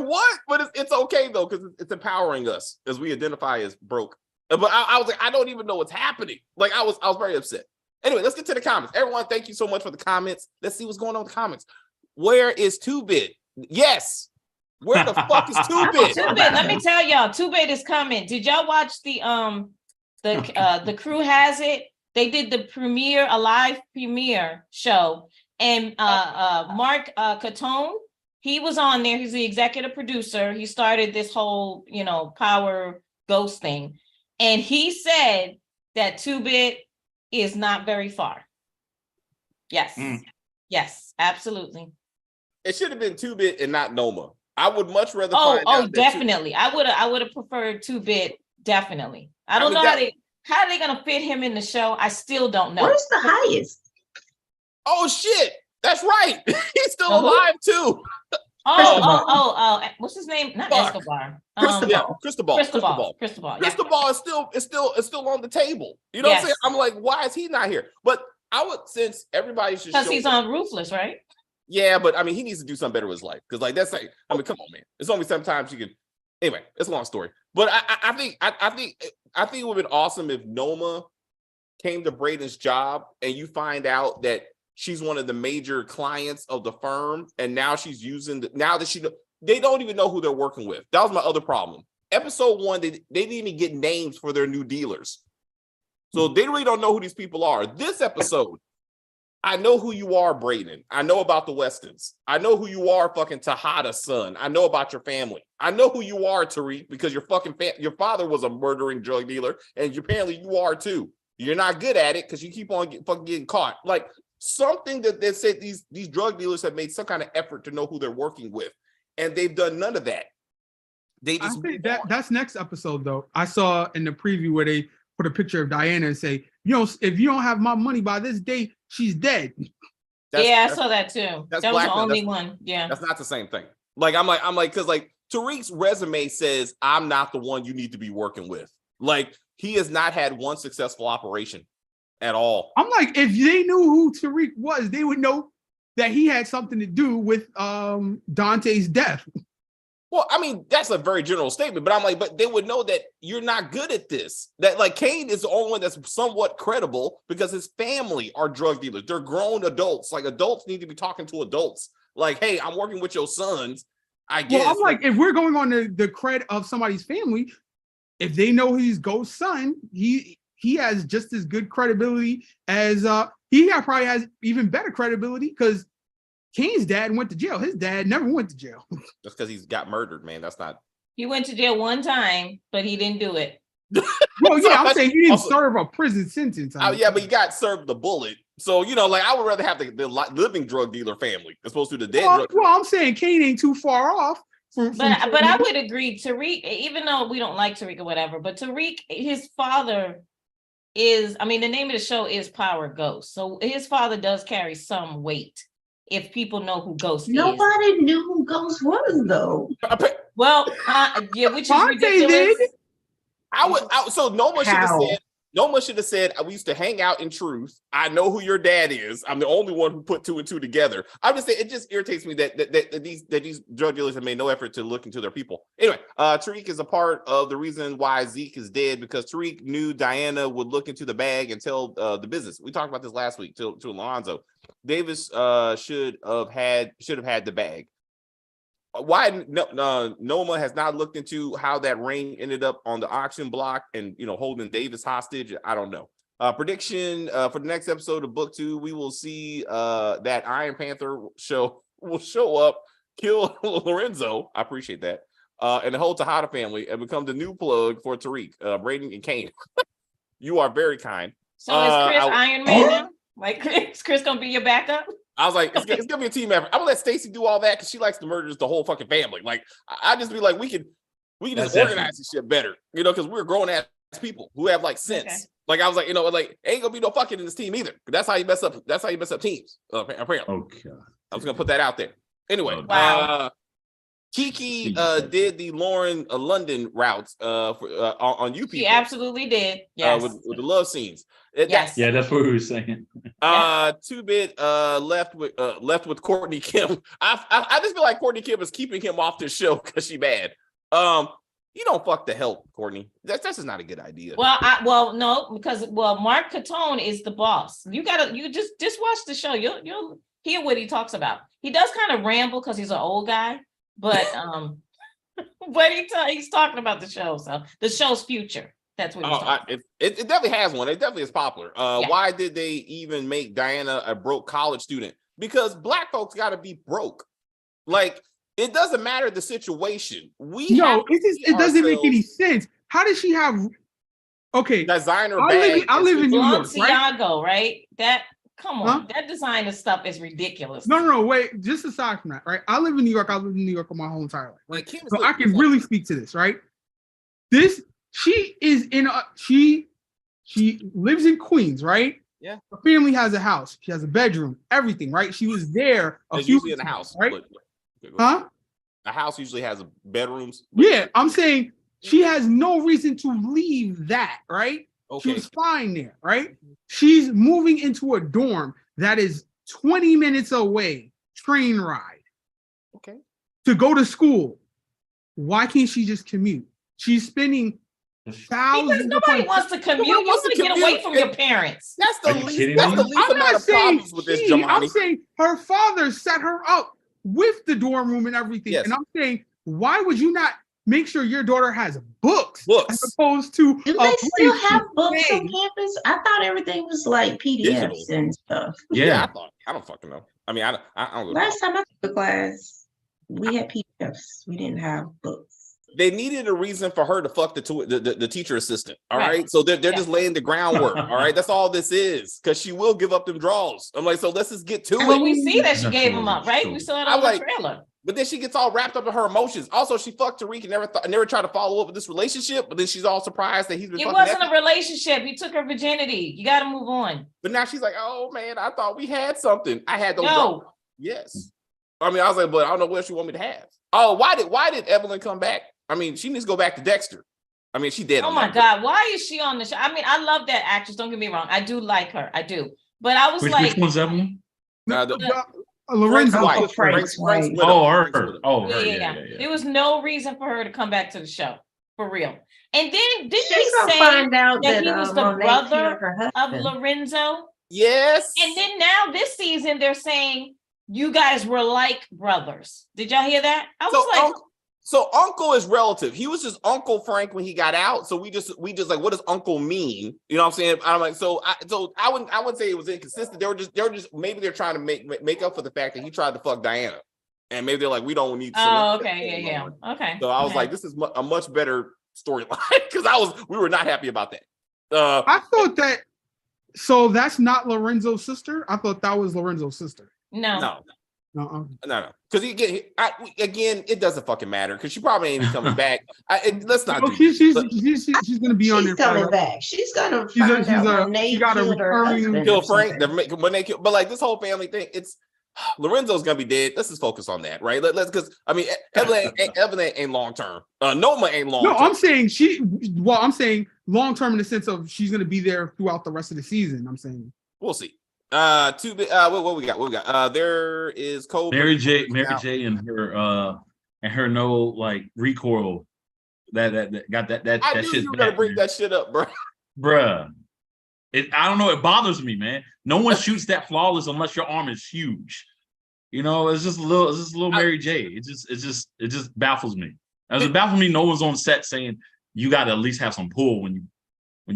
what? But it's okay though, because it's empowering us as we identify as broke. But I was like, I don't even know what's happening. Like, I was very upset. Anyway, let's get to the comments. Everyone, thank you so much for the comments. Let's see what's going on with the comments. Where is 2-Bit? Yes. Where the fuck is 2-Bit? 2-Bit, let me tell y'all, 2-Bit is coming. Did y'all watch the crew has it? They did a live premiere show, and Mark Catone, he was on there. He's the executive producer. He started this whole, power ghost thing. And he said that 2-Bit is not very far. Yes. Yes, absolutely. It should have been 2-Bit and not Noma. I would much rather find out definitely. I would have preferred 2-Bit, definitely. I don't know how are they gonna fit him in the show? I still don't know. Where's the highest? Oh shit. That's right. He's still alive too. What's his name? Not Escobar. Cristobal. Cristobal is still on the table. You know what I'm saying? I'm like, why is he not here? But since everybody should, because he's on Ruthless, right? Yeah, but I mean, he needs to do something better with his life, because come on, man. It's only sometimes you can. Anyway, it's a long story. But I think it would have been awesome if Noma came to Brayden's job and you find out that she's one of the major clients of the firm, and now she's they don't even know who they're working with. That was my other problem. Episode 1, they didn't even get names for their new dealers. So they really don't know who these people are. This episode, I know who you are, Brayden. I know about the Westons. I know who you are, fucking Tejada's son. I know about your family. I know who you are, Tariq, because your father was a murdering drug dealer, and apparently you are too. You're not good at it because you keep on getting caught. Like, something that they said these drug dealers have made some kind of effort to know who they're working with, and they've done none of that. They just that's next episode though. I saw in the preview where they put a picture of Diana and say, if you don't have my money by this date, she's dead. I saw that too. That was the only one. Yeah, that's not the same thing. Like, I'm like, because like Tariq's resume says I'm not the one you need to be working with. Like, he has not had one successful operation at all. I'm like, if they knew who Tariq was, they would know that he had something to do with Dante's death. Well, I mean, that's a very general statement, but I'm like, but they would know that you're not good at this. That like Kane is the only one that's somewhat credible because his family are drug dealers. They're grown adults. Like, adults need to be talking to adults. Like, hey, I'm working with your sons, I guess. Well, I'm like, if we're going on the cred of somebody's family, if they know he's Ghost's son, he has just as good credibility as probably has even better credibility, because Kane's dad went to jail. His dad never went to jail. That's because he's got murdered, man. That's not. He went to jail one time, but he didn't do it. Well, yeah, I'm saying he didn't serve a prison sentence. Yeah, but he got served the bullet. So, like, I would rather have the living drug dealer family as opposed to the dead drug. Well, I'm saying Kane ain't too far off. But I would agree, Tariq, even though we don't like Tariq or whatever, but Tariq, his father is, the name of the show is Power Ghost. So his father does carry some weight if people know who Ghost is. Nobody knew who Ghost was, though. Well, which is ridiculous. So Noma should have said, we used to hang out in truth. I know who your dad is. I'm the only one who put 2 and 2 together. I'm just saying, it just irritates me that these drug dealers have made no effort to look into their people. Anyway, Tariq is a part of the reason why Zeke is dead, because Tariq knew Diana would look into the bag and tell the business. We talked about this last week to Alonzo. Davis should have had the bag. Why Noma has not looked into how that ring ended up on the auction block and holding Davis hostage? I don't know. Prediction for the next episode of book 2, we will see that Iron Panther will show up, kill Lorenzo. I appreciate that. And the whole Tejada family and become the new plug for Tariq, Braden, and Kane. You are very kind. So is Chris Iron Man now? Like, is Chris gonna be your backup? I was like, it's gonna be a team effort. I'm gonna let Stacey do all that because she likes to murder the whole fucking family. Like, I just be like, we can just organize this shit better, because we're grown ass people who have like sense. Okay. Like I was like, like ain't gonna be no fucking in this team either. That's how you mess up. That's how you mess up teams. Apparently. Okay. I was gonna put that out there. Anyway, wow. Kiki did the Lauren London routes on you people. She absolutely did. Yes. With the love scenes. Yes. Yeah, that's what we were saying. 2-Bit left with Courtney Kim. I just feel like Courtney Kim is keeping him off this show because she bad. You don't fuck the help, Courtney. That's just not a good idea. Well, no, because Mark Catone is the boss. You just watch the show. You'll hear what he talks about. He does kind of ramble because he's an old guy. But but he's talking about the show, so the show's future. That's what he's talking about. It definitely has one. It definitely is popular. Why did they even make Diana a broke college student? Because Black folks got to be broke. Like, it doesn't matter the situation. It doesn't make any sense. How does she have? Okay, designer. I live in New York, right? Come on, that designer stuff is ridiculous. No, wait. Just aside from that, right? I live in New York. I lived in New York my whole entire life. So I can really speak to this, right? She lives in Queens, right? Yeah. Her family has a house. She has a bedroom, everything, right? She was there. Usually in a house, right? Huh? A house usually has bedrooms. Yeah, I'm saying she has no reason to leave that, right? Okay. She was fine there, right? She's moving into a dorm that is 20 minutes away, train ride. Okay. To go to school. Why can't she just commute? She's spending thousands. Because nobody wants to commute. You want to get away from your parents. That's the least amount of problems with this, Jamani. I'm saying her father set her up with the dorm room and everything. Yes. And I'm saying, why would you not make sure your daughter has books as opposed to? Do they still have books on campus? I thought everything was like PDFs and stuff. Yeah, I don't fucking know. I mean, I don't. Last time I took a class, we had PDFs. We didn't have books. They needed a reason for her to fuck the teacher assistant. All right. So they're just laying the groundwork. All right. That's all this is. Because she will give up them draws. I'm like, so let's just get to it. Well, we see that she gave them up, right? We saw it on the trailer. But then she gets all wrapped up in her emotions. Also, she fucked Tariq and never tried to follow up with this relationship. But then she's all surprised that he's been. It wasn't a relationship. He took her virginity. You got to move on. But now she's like, oh man, I thought we had something. I had those. No. Yes. I mean, I was like, but I don't know what she want me to have. Oh, why did Evelyn come back? I mean, she needs to go back to Dexter. I mean, she did. Oh my God, why is she on the show? I mean, I love that actress. Don't get me wrong. I do like her. I do. But I was which one's Evelyn? Lorenzo. Frank's wife. Oh, her. Oh, her. Yeah. There was no reason for her to come back to the show. For real. And then did she say find out that he was the brother of Lorenzo? Yes. And then now this season they're saying you guys were like brothers. Did y'all hear that? I was like. So uncle is relative. He was just Uncle Frank when he got out. So we just like, what does uncle mean? You know what I'm saying? I'm like, I wouldn't say it was inconsistent. They were just maybe they're trying to make up for the fact that he tried to fuck Diana, and maybe they're like, we don't need. Oh, okay, yeah. Okay. So I was like, this is a much better storyline because we were not happy about that. I thought that. So that's not Lorenzo's sister. I thought that was Lorenzo's sister. No. No. Because again, it doesn't fucking matter because she probably ain't even coming back. Let's not. She's gonna be on there. She's coming back. She's gonna find out when they kill Frank. When they kill, but like this whole family thing, it's Lorenzo's gonna be dead. Let's just focus on that, right? Let's because I mean, Evelyn ain't long term. Noma ain't long. No, I'm saying I'm saying long term in the sense of she's gonna be there throughout the rest of the season. I'm saying we'll see. What we got? There is Cole. Mary J and her no like recoil that got that I that shit. You gotta bring that shit up, bruh. I don't know. It bothers me, man. No one shoots that flawless unless your arm is huge. You know, it's just a little Mary J. It just baffles me. As it baffles me, no one's on set saying you got to at least have some pull when you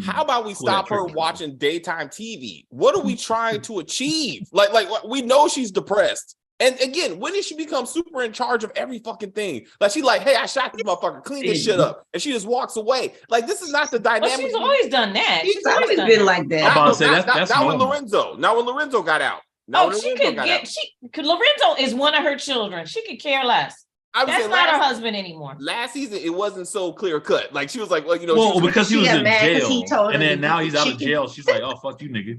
How about we stop her watching daytime TV? What are we trying to achieve? Like we know she's depressed. And again, when did she become super in charge of every fucking thing? Like she's like, hey, I shot this motherfucker, clean this shit up. And she just walks away. Like this is not the dynamic. Well, she's always done that. She's always been like that. Not when Lorenzo. Not when Lorenzo got out. Lorenzo is one of her children. She could care less. That's not her husband anymore. Last season, it wasn't so clear cut. Like she was like, well, because he was in jail, and then now he's out of jail. She's like, oh fuck you, nigga.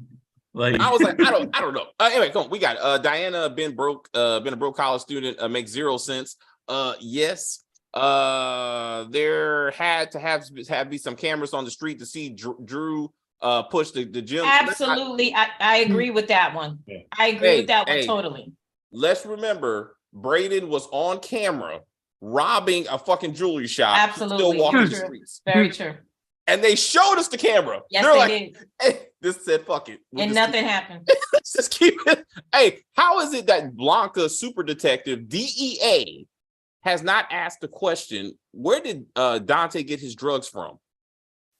Like I was like, I don't know. Anyway, come on. We got Diana been a broke college student, makes 0 sense. Yes. There had to be some cameras on the street to see Drew push the gym. Absolutely, I agree with that one. Yeah. I agree with that one totally. Let's remember, Braden was on camera robbing a fucking jewelry shop. Absolutely, still walking the streets. Very true. And they showed us the camera. Yes, They're they like, did. hey, this said fuck it. And nothing happened. Let's just keep it. Hey, how is it that Blanca, super detective, DEA, has not asked the question, where did Dante get his drugs from?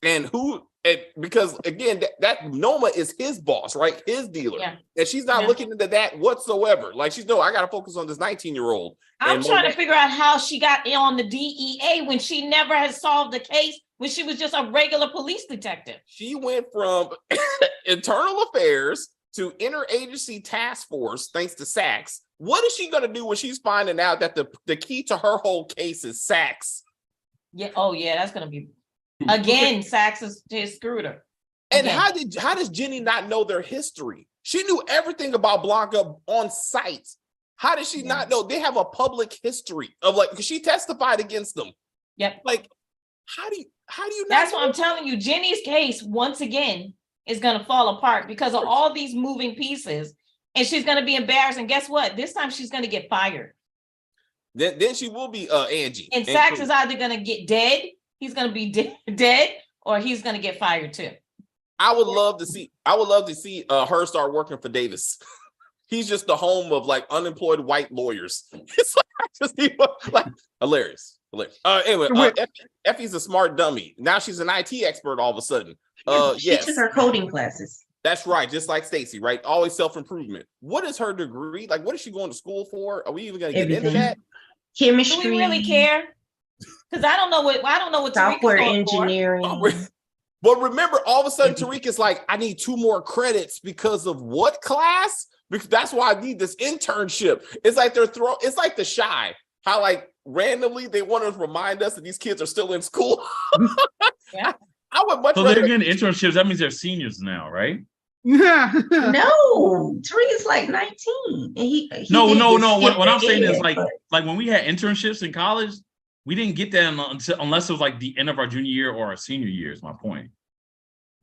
And who? Because again, that Noma is his boss, right? His dealer. Yeah. And she's not looking into that whatsoever. Like she's I got to focus on this 19-year-old. I'm trying to figure out how she got on the DEA when she never has solved the case, when she was just a regular police detective. She went from internal affairs to interagency task force, thanks to Sachs. What is she going to do when she's finding out that the key to her whole case is Sachs? Yeah. Oh, yeah. That's going to be again. Sachs is screwed her. And how does Jenny not know their history? She knew everything about Blanca on site. How does she not know? They have a public history of because she testified against them. Yep. Like, how do you not? That's what I'm telling you. Jenny's case once again is going to fall apart because of all these moving pieces, and she's going to be embarrassed. And guess what? This time she's going to get fired. Then she will be Angie. And Sachs is either going to get dead. He's going to be dead, or he's going to get fired too. I would love to see her start working for Davis. He's just the home of unemployed white lawyers. It's hilarious. Anyway, Effie's a smart dummy. Now she's an IT expert all of a sudden. She took her coding classes. That's right, just like Stacy, right? Always self-improvement. What is her degree? Like, what is she going to school for? Are we even going to get into that? Chemistry. Do we really care? Because I don't know what software engineering. But remember, all of a sudden, Tariq is like, I need 2 more credits because of what class? Because that's why I need this internship. It's like it's like The Shy. How randomly they want to remind us that these kids are still in school. Yeah. I would much. So they're getting internships. That means they're seniors now, right? No, Tariq is 19. And he no. What I'm saying is like when we had internships in college, we didn't get that unless it was the end of our junior year or our senior year. Is my point.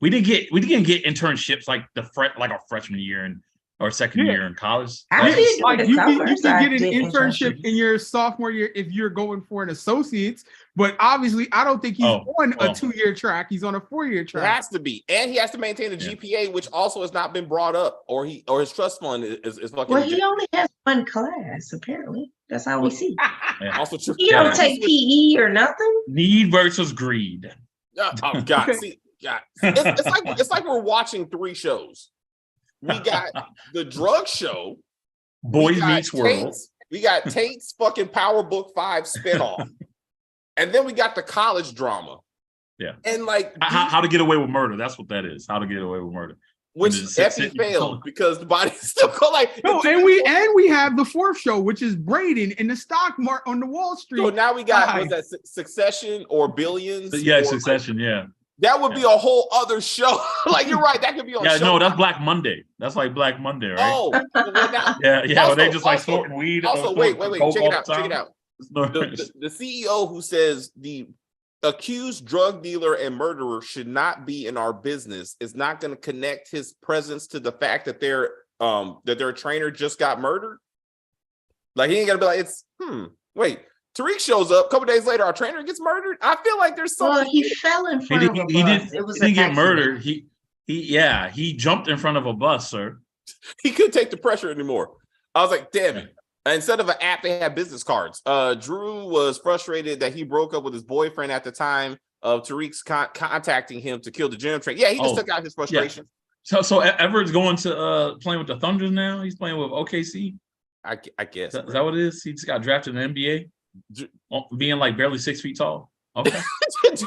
We didn't get internships our freshman year or second year in college. You can get an internship in your sophomore year if you're going for an associate's, but obviously I don't think he's on a 2-year track. He's on a 4-year track. It has to be, and he has to maintain a GPA, which also has not been brought up, or his trust fund is fucking. Well, he only has 1 class apparently. That's how we see. Also true. You don't take PE or nothing. Need versus greed. Oh God, see, God, it's like we're watching 3 shows. We got the drug show, Boys Meets World. We got Tate's fucking Power Book 5 spinoff, and then we got the college drama. Yeah, and how to get away with murder. That's what that is. How to get away with murder. Which Effie failed because the body's still and we have the 4th show, which is Braden in the stock market on the Wall Street. So now we got Succession or Billions? Yeah, Succession. Yeah. That would be a whole other show. You're right. That could be on. Yeah, no, that's Black Monday. That's like Black Monday, right? Oh, yeah. Also, they just snorting weed. Also, wait. Check it out. The CEO who says the accused drug dealer and murderer should not be in our business is not going to connect his presence to the fact that their trainer just got murdered. He ain't gonna be like, wait. Tariq shows up a couple days later. Our trainer gets murdered. I feel like there's something. Well, he fell in front of a bus. He didn't get murdered. He jumped in front of a bus, sir. He couldn't take the pressure anymore. I was like, damn it. Instead of an app, they had business cards. Drew was frustrated that he broke up with his boyfriend at the time of Tariq's contacting him to kill the gym train. Yeah, he just took out his frustration. Yeah. So Everett's going to playing with the Thunders now. He's playing with OKC. I guess. Is that what it is? He just got drafted in the NBA, being like barely 6 feet tall. Okay. Okay.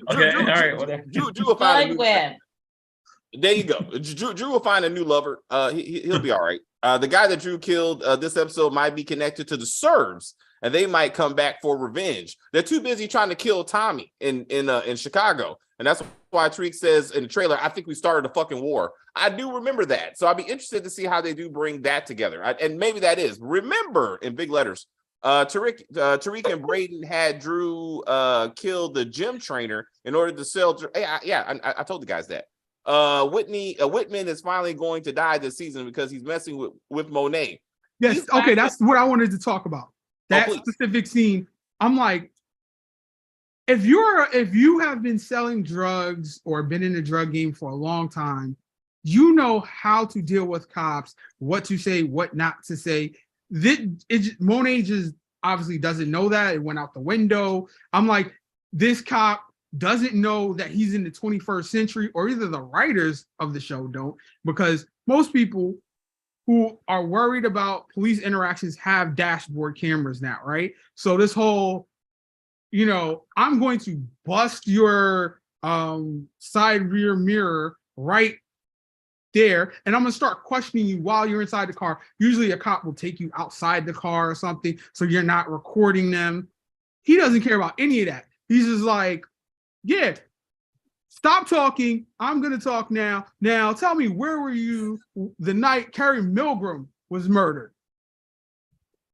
All right. Whatever. Drew will find a new, there you go. Drew will find a new lover. He'll be all right. The guy that Drew killed this episode might be connected to the STARZ, and they might come back for revenge. They're too busy trying to kill Tommy in Chicago, and that's why Tariq says in the trailer, "I think we started a fucking war." I do remember that, so I'd be interested to see how they do bring that together, and maybe that is remember in big letters. Tariq and Braden had Drew kill the gym trainer in order to sell. I told the guys that. Whitman is finally going to die this season because he's messing with Monet. Yes, okay, that's what I wanted to talk about. That specific scene. I'm like, if you have been selling drugs or been in the drug game for a long time, you know how to deal with cops, what to say, what not to say. Monet just obviously doesn't know that. It went out the window. I'm like, this cop doesn't know that he's in the 21st century, or either the writers of the show don't, because most people who are worried about police interactions have dashboard cameras now, right? So this whole, I'm going to bust your side rear mirror right there, and I'm gonna start questioning you while you're inside the car. Usually a cop will take you outside the car or something so you're not recording them. He doesn't care about any of that. He's just like, yeah, stop talking. I'm gonna talk now. Now tell me, where were you the night Carrie Milgram was murdered?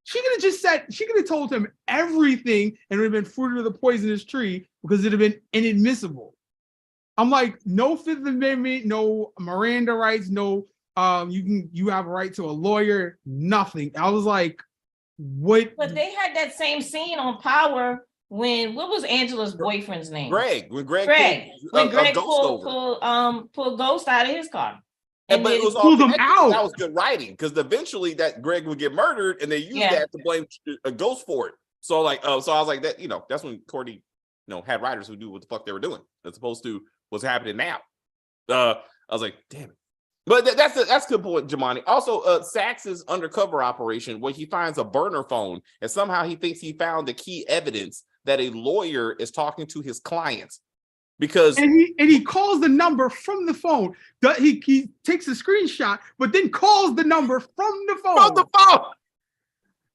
She could have told him everything, and it would have been fruit of the poisonous tree, because it'd have been inadmissible. I'm like, no Fifth Amendment, no Miranda rights, no you have a right to a lawyer, nothing. I was like, what? But they had that same scene on Power when, what was Angela's boyfriend's name? Greg. When Greg pulled Ghost out of his car. But it was all them out. That was good writing, because eventually that Greg would get murdered, and they used that to blame a Ghost for it. So I was like, that that's when Courtney had writers who knew what the fuck they were doing, as opposed to what's happening now. I was like, damn it. But that's a good point, Jamani. Also, Sax's undercover operation, where he finds a burner phone, and somehow he thinks he found the key evidence that a lawyer is talking to his clients. Because he calls the number from the phone. He takes a screenshot, but then calls the number from the phone.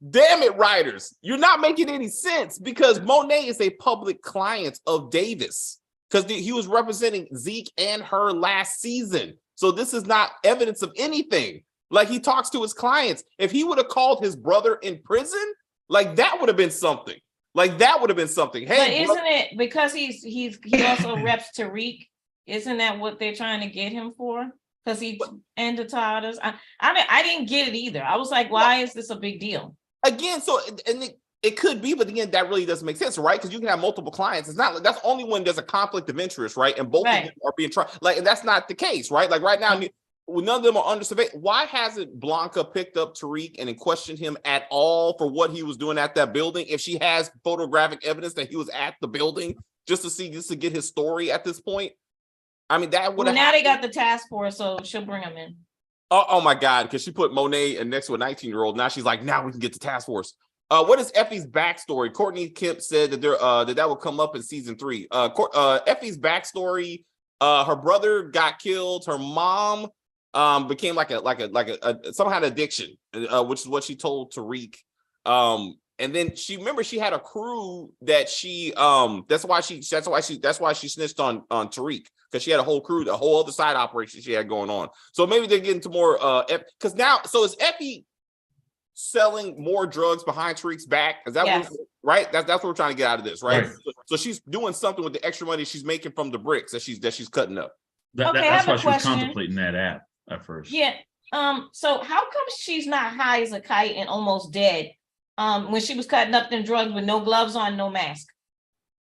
Damn it, writers. You're not making any sense, because Monet is a public client of Davis, because he was representing Zeke and her last season. So this is not evidence of anything. Like, he talks to his clients. If he would have called his brother in prison, like, that would have been something. Hey, but isn't it because he also reps Tariq? Isn't that what they're trying to get him for? Because he and the Tigers. I didn't get it either. I was like, why is this a big deal? Again, it could be, but again, that really doesn't make sense, right? Because you can have multiple clients. It's not like that's only when there's a conflict of interest, right? And both of them are being tried. And that's not the case, right? Like right now, none of them are under surveillance. Why hasn't Blanca picked up Tariq and questioned him at all for what he was doing at that building, if she has photographic evidence that he was at the building, just to get his story at this point? I mean, that would have. Now they got the task force, so she'll bring him in. Oh my God, because she put Monet next to a 19-year-old. Now she's like, now we can get the task force. What is Effie's backstory? Courtney Kemp said that that will come up in season 3. Effie's backstory: her brother got killed. Her mom became like a some kind of addiction, which is what she told Tariq. And then she had a crew that she that's why she snitched on Tariq, because she had a whole crew, a whole other side operation she had going on. So maybe they're getting to more because now, so is Effie selling more drugs behind Tariq's back? Is that right? That's what we're trying to get out of this, right? So she's doing something with the extra money she's making from the bricks that she's cutting up. That's why she was contemplating that app at first. Yeah. So how come she's not high as a kite and almost dead when she was cutting up them drugs with no gloves on, no mask?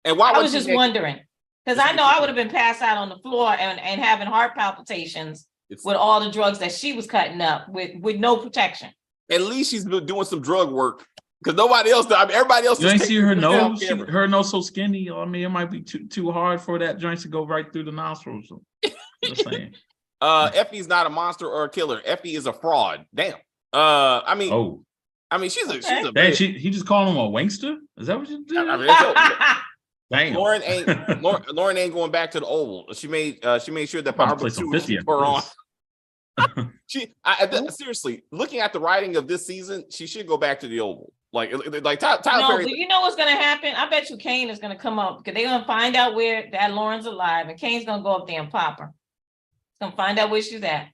And why? I was just wondering, because I know I would have been passed out on the floor and having heart palpitations with all the drugs that she was cutting up with no protection. At least she's been doing some drug work because nobody else. I mean, everybody else. You ain't see her nose. Her nose so skinny. I mean, it might be too hard for that joint to go right through the nostrils. Just saying. Effie's not a monster or a killer. Effie is a fraud. Damn. I mean, she's a. Damn, he just called him a wankster. Is that what you did? I mean, damn. Lauren ain't going back to the Oval. She made sure that Power Book 2 was on. Seriously, looking at the writing of this season, she should go back to the Oval. Like Tyler Perry. But you know what's gonna happen? I bet you Kane is gonna come up because they're gonna find out where that Lauren's alive, and Kane's gonna go up there and pop her. He's gonna find out where she's at.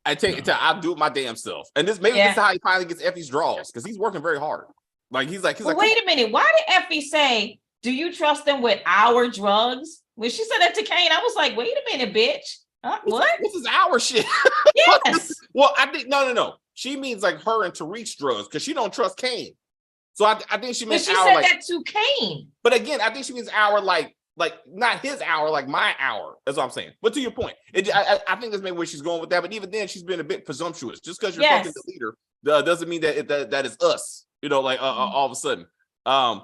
I'll do it my damn self. And this is how he finally gets Effie's draws because he's working very hard. Like he's like, wait a minute, why did Effie say, "Do you trust them with our drugs?" When she said that to Kane, I was like, wait a minute, bitch. What? This is our shit. Yes. Well, I think no. She means like her and Tariq's drugs because she don't trust Kane. So I think she means our. She said that to Kane. But again, I think she means our like not his hour, like my hour. That's what I'm saying. But to your point, I think that's maybe where she's going with that. But even then, she's been a bit presumptuous. Just because you're fucking the leader doesn't mean that is us. You know, like all of a sudden. I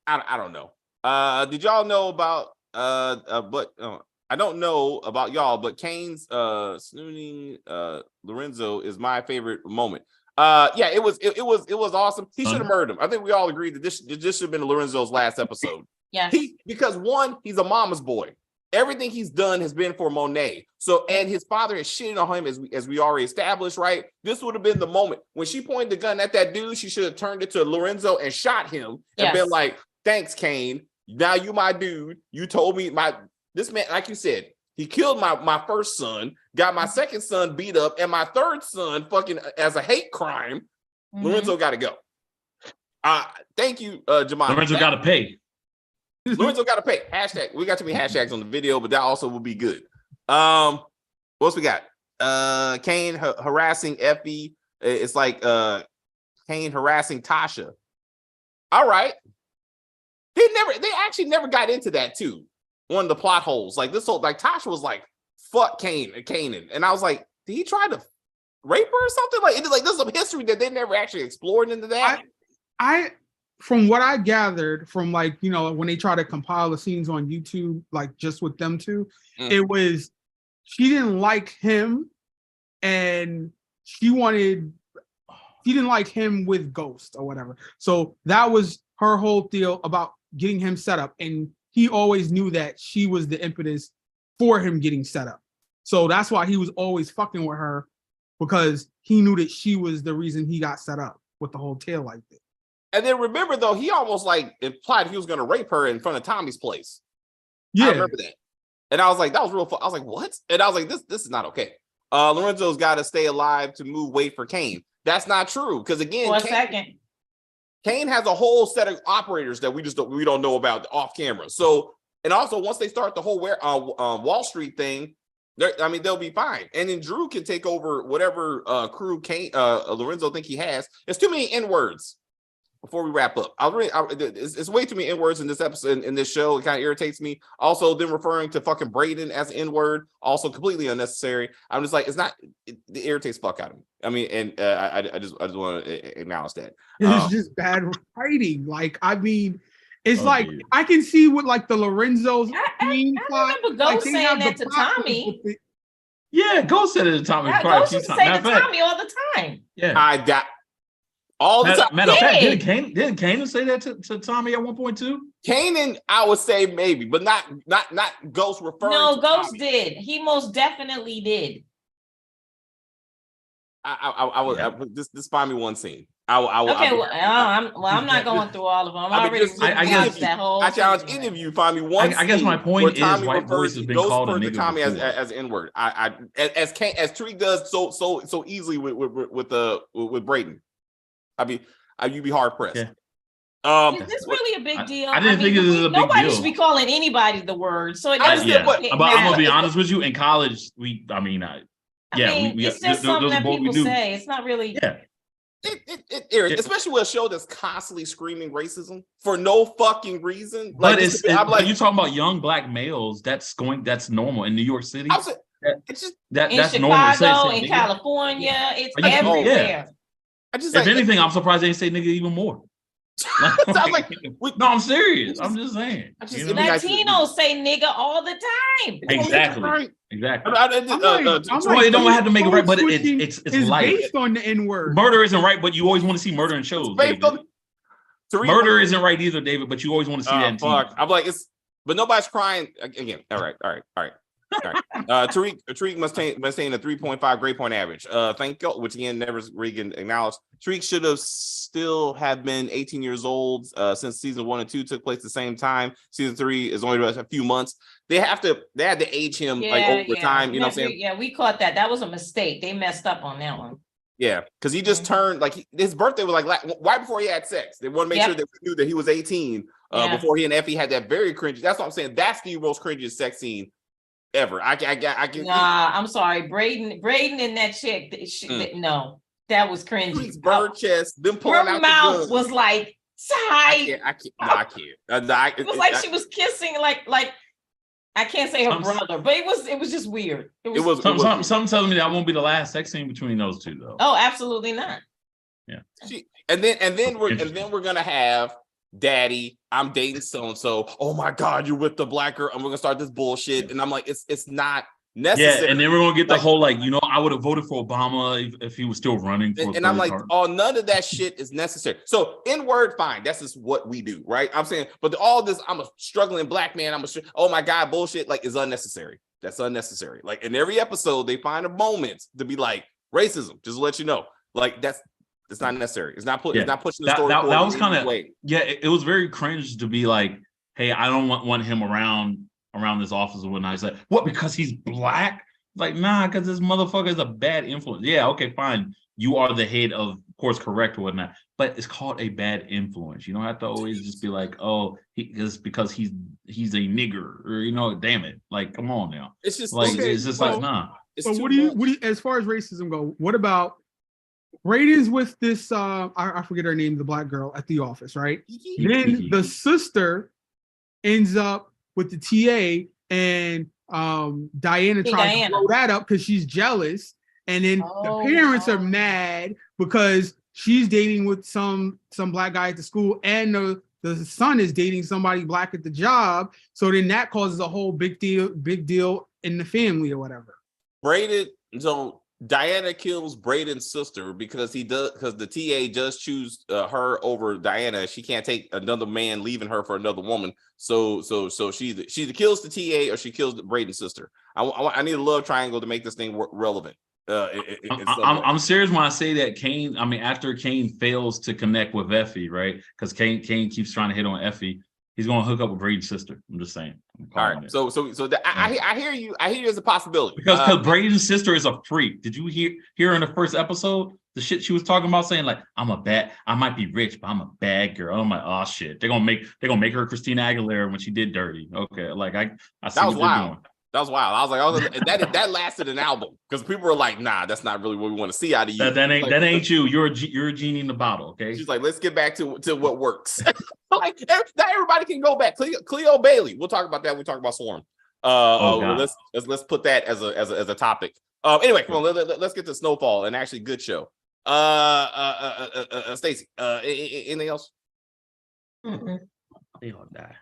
don't know. Did y'all know about I don't know about y'all, but Kane's snooting Lorenzo is my favorite moment. It was awesome. He should have murdered him. I think we all agreed that this should have been Lorenzo's last episode. Yeah. Because one, he's a mama's boy. Everything he's done has been for Monet. So, and his father is shitting on him as we already established, right? This would have been the moment when she pointed the gun at that dude. She should have turned it to Lorenzo and shot him and been like, "Thanks, Kane. Now you my dude. You told me this man, like you said, he killed my first son, got my second son beat up, and my third son fucking as a hate crime. Mm-hmm. Lorenzo got to go. Thank you, Jamon. Lorenzo got to pay. Lorenzo got to pay. Hashtag. We got too many hashtags on the video, but that also will be good. What else we got? Kane harassing Effie. It's like Kane harassing Tasha. All right. They actually never got into that too. One of the plot holes. Like this whole, like Tasha was like, fuck Kanan. And I was like, did he try to rape her or something? Like there's some history that they never actually explored into that. I from what I gathered from like, you know, when they try to compile the scenes on YouTube, like just with them two, it was she didn't like him and she didn't like him with Ghost or whatever. So that was her whole deal about getting him set up. And he always knew that she was the impetus for him getting set up. So that's why he was always fucking with her, because he knew that she was the reason he got set up with the whole tail light thing. And then remember, though, he almost like implied he was going to rape her in front of Tommy's place. Yeah. I remember that. And I was like, that was real fun. I was like, what? And I was like, this is not okay. Lorenzo's got to stay alive to wait for Kane. That's not true. Because again, Kane has a whole set of operators that we don't know about off camera. So, and also once they start the whole Wall Street thing, they'll be fine. And then Drew can take over whatever crew Lorenzo think he has. There's too many N-words. Before we wrap up, it's way too many N-words in this episode, in this show. It kind of irritates me. Also, them referring to fucking Braden as N-word, also completely unnecessary. I'm just like, it irritates the fuck out of me. I mean, and I just want to acknowledge that. It's just bad writing. Like, I mean, it's like, dude. I can see what like the Lorenzo's. I remember Ghost saying that to Tommy. Yeah, Ghost said it to Tommy. Ghost used to say to Tommy all the time. Yeah, I got. All the time. Matter of fact, didn't Kanan say that to Tommy at one point too? Kanan, I would say maybe, but not Ghost referring. No, to Ghost Tommy. did. He most definitely did. I would just find me one scene. I'm not going through all of them. I guess that whole. I challenge any of you. Find me one. I guess my point is white voice has been called a nigga Tommy as N-word. As Tariq does so easily with Braden. You'd be hard pressed. Yeah. Is this really a big deal? I didn't think it was a big deal. Nobody should be calling anybody the word. So it doesn't. I'm gonna be honest with you. In college, it's just something that people say. It's not really. Yeah. It irritates, especially with a show that's constantly screaming racism for no fucking reason. But you talking about young black males. That's normal in New York City. It's just that's Chicago, normal. In California, it's everywhere. If anything, I'm surprised they didn't say nigga even more. No, I'm serious. I'm just saying. Latinos say nigga all the time. Exactly. Right. Exactly. It don't have to make it right, but it's light. Based on the N-word. Murder isn't right, but you always want to see murder in shows. Murder isn't right either, David, but you always want to see that in TV. I'm like, but nobody's crying again. All right. Tariq maintain a 3.5 grade point average. Thank you, which again never Regan acknowledged. Tariq should have still have been 18 years old since season 1 and 2 took place at the same time. Season 3 is only a few months. They had to age him over time. You know what I'm saying? Yeah, we caught that. That was a mistake. They messed up on that one. Yeah, because he just turned his birthday was right before he had sex. They want to make sure that we knew that he was 18 before he and Effie had that very cringy. That's what I'm saying. That's the most cringiest sex scene ever. I can. Nah, I'm sorry, Braden and that chick. No, that was cringy. His bird chest, them pulling her out mouth was like tight. I can't. It was like she was kissing like. I can't say her brother, but it was just weird. It was something telling me that won't be the last sex scene between those two, though. Oh, absolutely not. Yeah. And then we're gonna have Daddy, I'm dating so and so. Oh my God, you're with the black girl, and we're gonna start this bullshit. And I'm like, it's not necessary. Yeah, and then we're gonna get the whole I would have voted for Obama if he was still running. And I'm like, none of that shit is necessary. So N-word, fine, that's just what we do, right? I'm saying, but all this, I'm a struggling black man. Oh my God, bullshit, is unnecessary. That's unnecessary. In every episode, they find a moment to be like racism. Just to let you know, it's not necessary. It's not pushing the story. That was kind of it was very cringe to be like, hey, I don't want him around this office or whatnot. He's like, what? Because he's black? Nah, because this motherfucker is a bad influence. Yeah, okay, fine. You are the head of course correct or whatnot, but it's called a bad influence. You don't have to always just be like, oh, because he's a nigger, or damn it, come on now. It's just nah. So what do you as far as racism go? What about Braden's with this I forget her name, the black girl at the office, right? Then the sister ends up with the TA, and Diana tries to blow that up because she's jealous, and then the parents are mad because she's dating with some black guy at the school, and the son is dating somebody black at the job. So then that causes a whole big deal in the family or whatever. So Diana kills Braden's sister because the TA does choose her over Diana. She can't take another man leaving her for another woman. So she either kills the TA or she kills Braden's sister. I need a love triangle to make this thing relevant. I'm serious when I say that Kane. I mean, after Kane fails to connect with Effie, right? Because Kane keeps trying to hit on Effie. He's going to hook up with Braden's sister. I'm just saying. All right. I hear you. I hear you as a possibility. Because Braden's sister is a freak. Did you hear in the first episode the shit she was talking about, saying I might be rich, but I'm a bad girl. I'm like, oh shit. They're gonna make her Christina Aguilera when she did Dirty. Okay, I see that was wild. That was wild. I was like, that lasted an album because people were like, nah, that's not really what we want to see out of you. That ain't you. You're a genie in the bottle. Okay. She's like, let's get back to what works. Not everybody can go back. Cleo Bailey. We'll talk about that when we talk about Swarm. Let's put that as a topic. Anyway, come on, let's get to Snowfall, an actually good show. Stacey, anything else? They all die.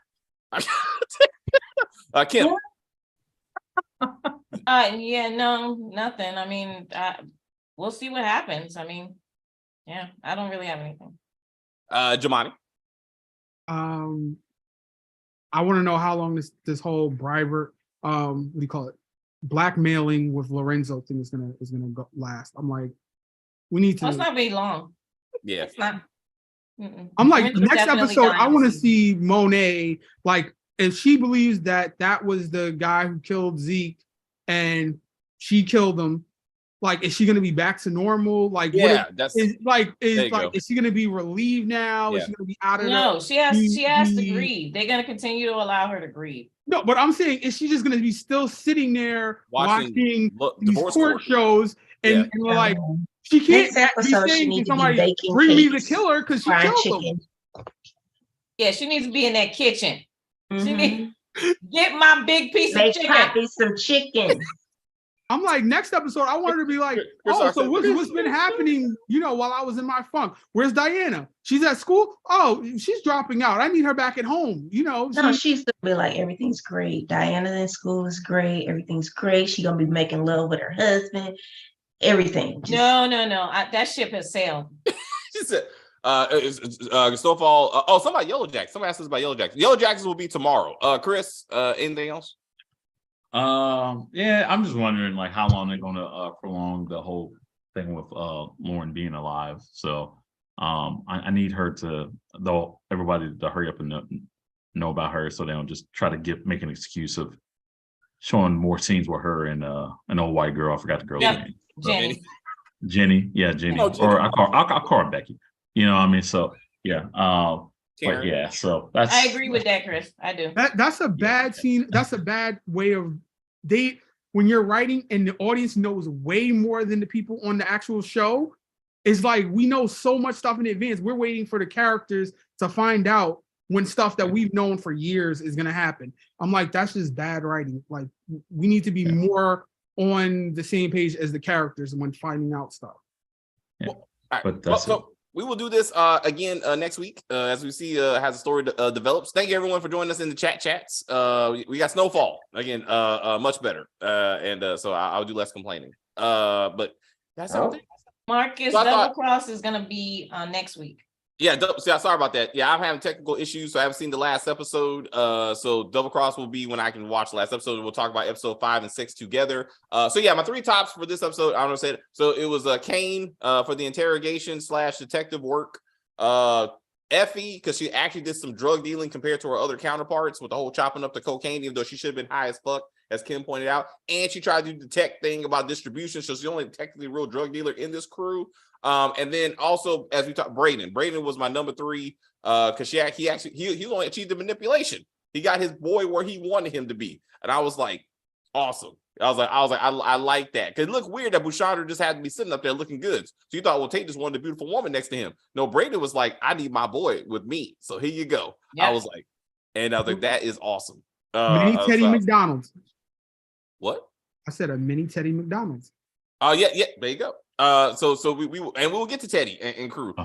Kim. No, nothing. I mean, we'll see what happens. I mean, yeah, I don't really have anything. Jamani. I want to know how long this whole what do you call it, blackmailing with Lorenzo thing is gonna last. I'm like, we need to. It's not very long. Yeah, it's not. I'm like, next episode, I want to see Monet, if she believes that was the guy who killed Zeke and she killed him, is she going to be back to normal? Is she going to be relieved now? Yeah. Is she going to be out of No, she has to grieve. They're going to continue to allow her to grieve. No, but I'm saying, is she just going to be still sitting there watching these court shows and she can't be saying to somebody, bring me the killer because she killed him. Yeah, she needs to be in that kitchen. Mm-hmm. She needs get my big piece of chicken. Make Poppy some chicken. I'm like, next episode, I want her to be like, so what's been happening, while I was in my funk? Where's Diana? She's at school? Oh, she's dropping out. I need her back at home, No, she's gonna be like, everything's great. Diana in school is great. Everything's great. She's gonna be making love with her husband. Everything. No. That ship has sailed. She said, Snowfall. Somebody Yellow Jackets. Somebody asked us about Yellow Jackets. Yellow Jackets will be tomorrow. Chris, anything else? Yeah, I'm just wondering like how long they're gonna prolong the whole thing with Lauren being alive. So I need her to everybody to hurry up and know about her, so they don't just try to make an excuse of showing more scenes with her and an old white girl. I forgot the girl's name. Jenny. Yeah, Jenny. Oh, Jenny. Or I'll call her Becky. You know what I mean? So yeah. But yeah, so I agree with that, Chris. I do. That's a bad scene. That's a bad way of when you're writing and the audience knows way more than the people on the actual show. It's like we know so much stuff in advance. We're waiting for the characters to find out when stuff that we've known for years is gonna happen. I'm like, that's just bad writing. Like we need to be more on the same page as the characters when finding out stuff. Yeah. Well, all right. So we will do this again next week as we see how the story develops. Thank you everyone for joining us in the chats. We got Snowfall again, much better, and so I'll do less complaining. But that's something. Marcus Double Cross is gonna be next week. Yeah, sorry about that. Yeah, I'm having technical issues, so I haven't seen the last episode. So Double Cross will be when I can watch the last episode. We'll talk about episode 5 and 6 together. So yeah, my 3 tops for this episode, I don't know what I said. So it was Kane for the interrogation / detective work. Effie, because she actually did some drug dealing compared to her other counterparts with the whole chopping up the cocaine, even though she should have been high as fuck, as Kim pointed out. And she tried to do the tech thing about distribution, so she's only technically a real drug dealer in this crew. And then also, as we talked, Braden was my number 3 because he only achieved the manipulation. He got his boy where he wanted him to be, and I was like, awesome. I like that, because it looked weird that Bouchandra just had to be sitting up there looking good. So you thought, well, Tate just wanted a beautiful woman next to him. No, Braden was like, I need my boy with me, so here you go. Yeah. I was like, that is awesome. Mini Teddy McDonald's. What? I said a mini Teddy McDonald's. Oh yeah, there you go. So we will get to Teddy and crew.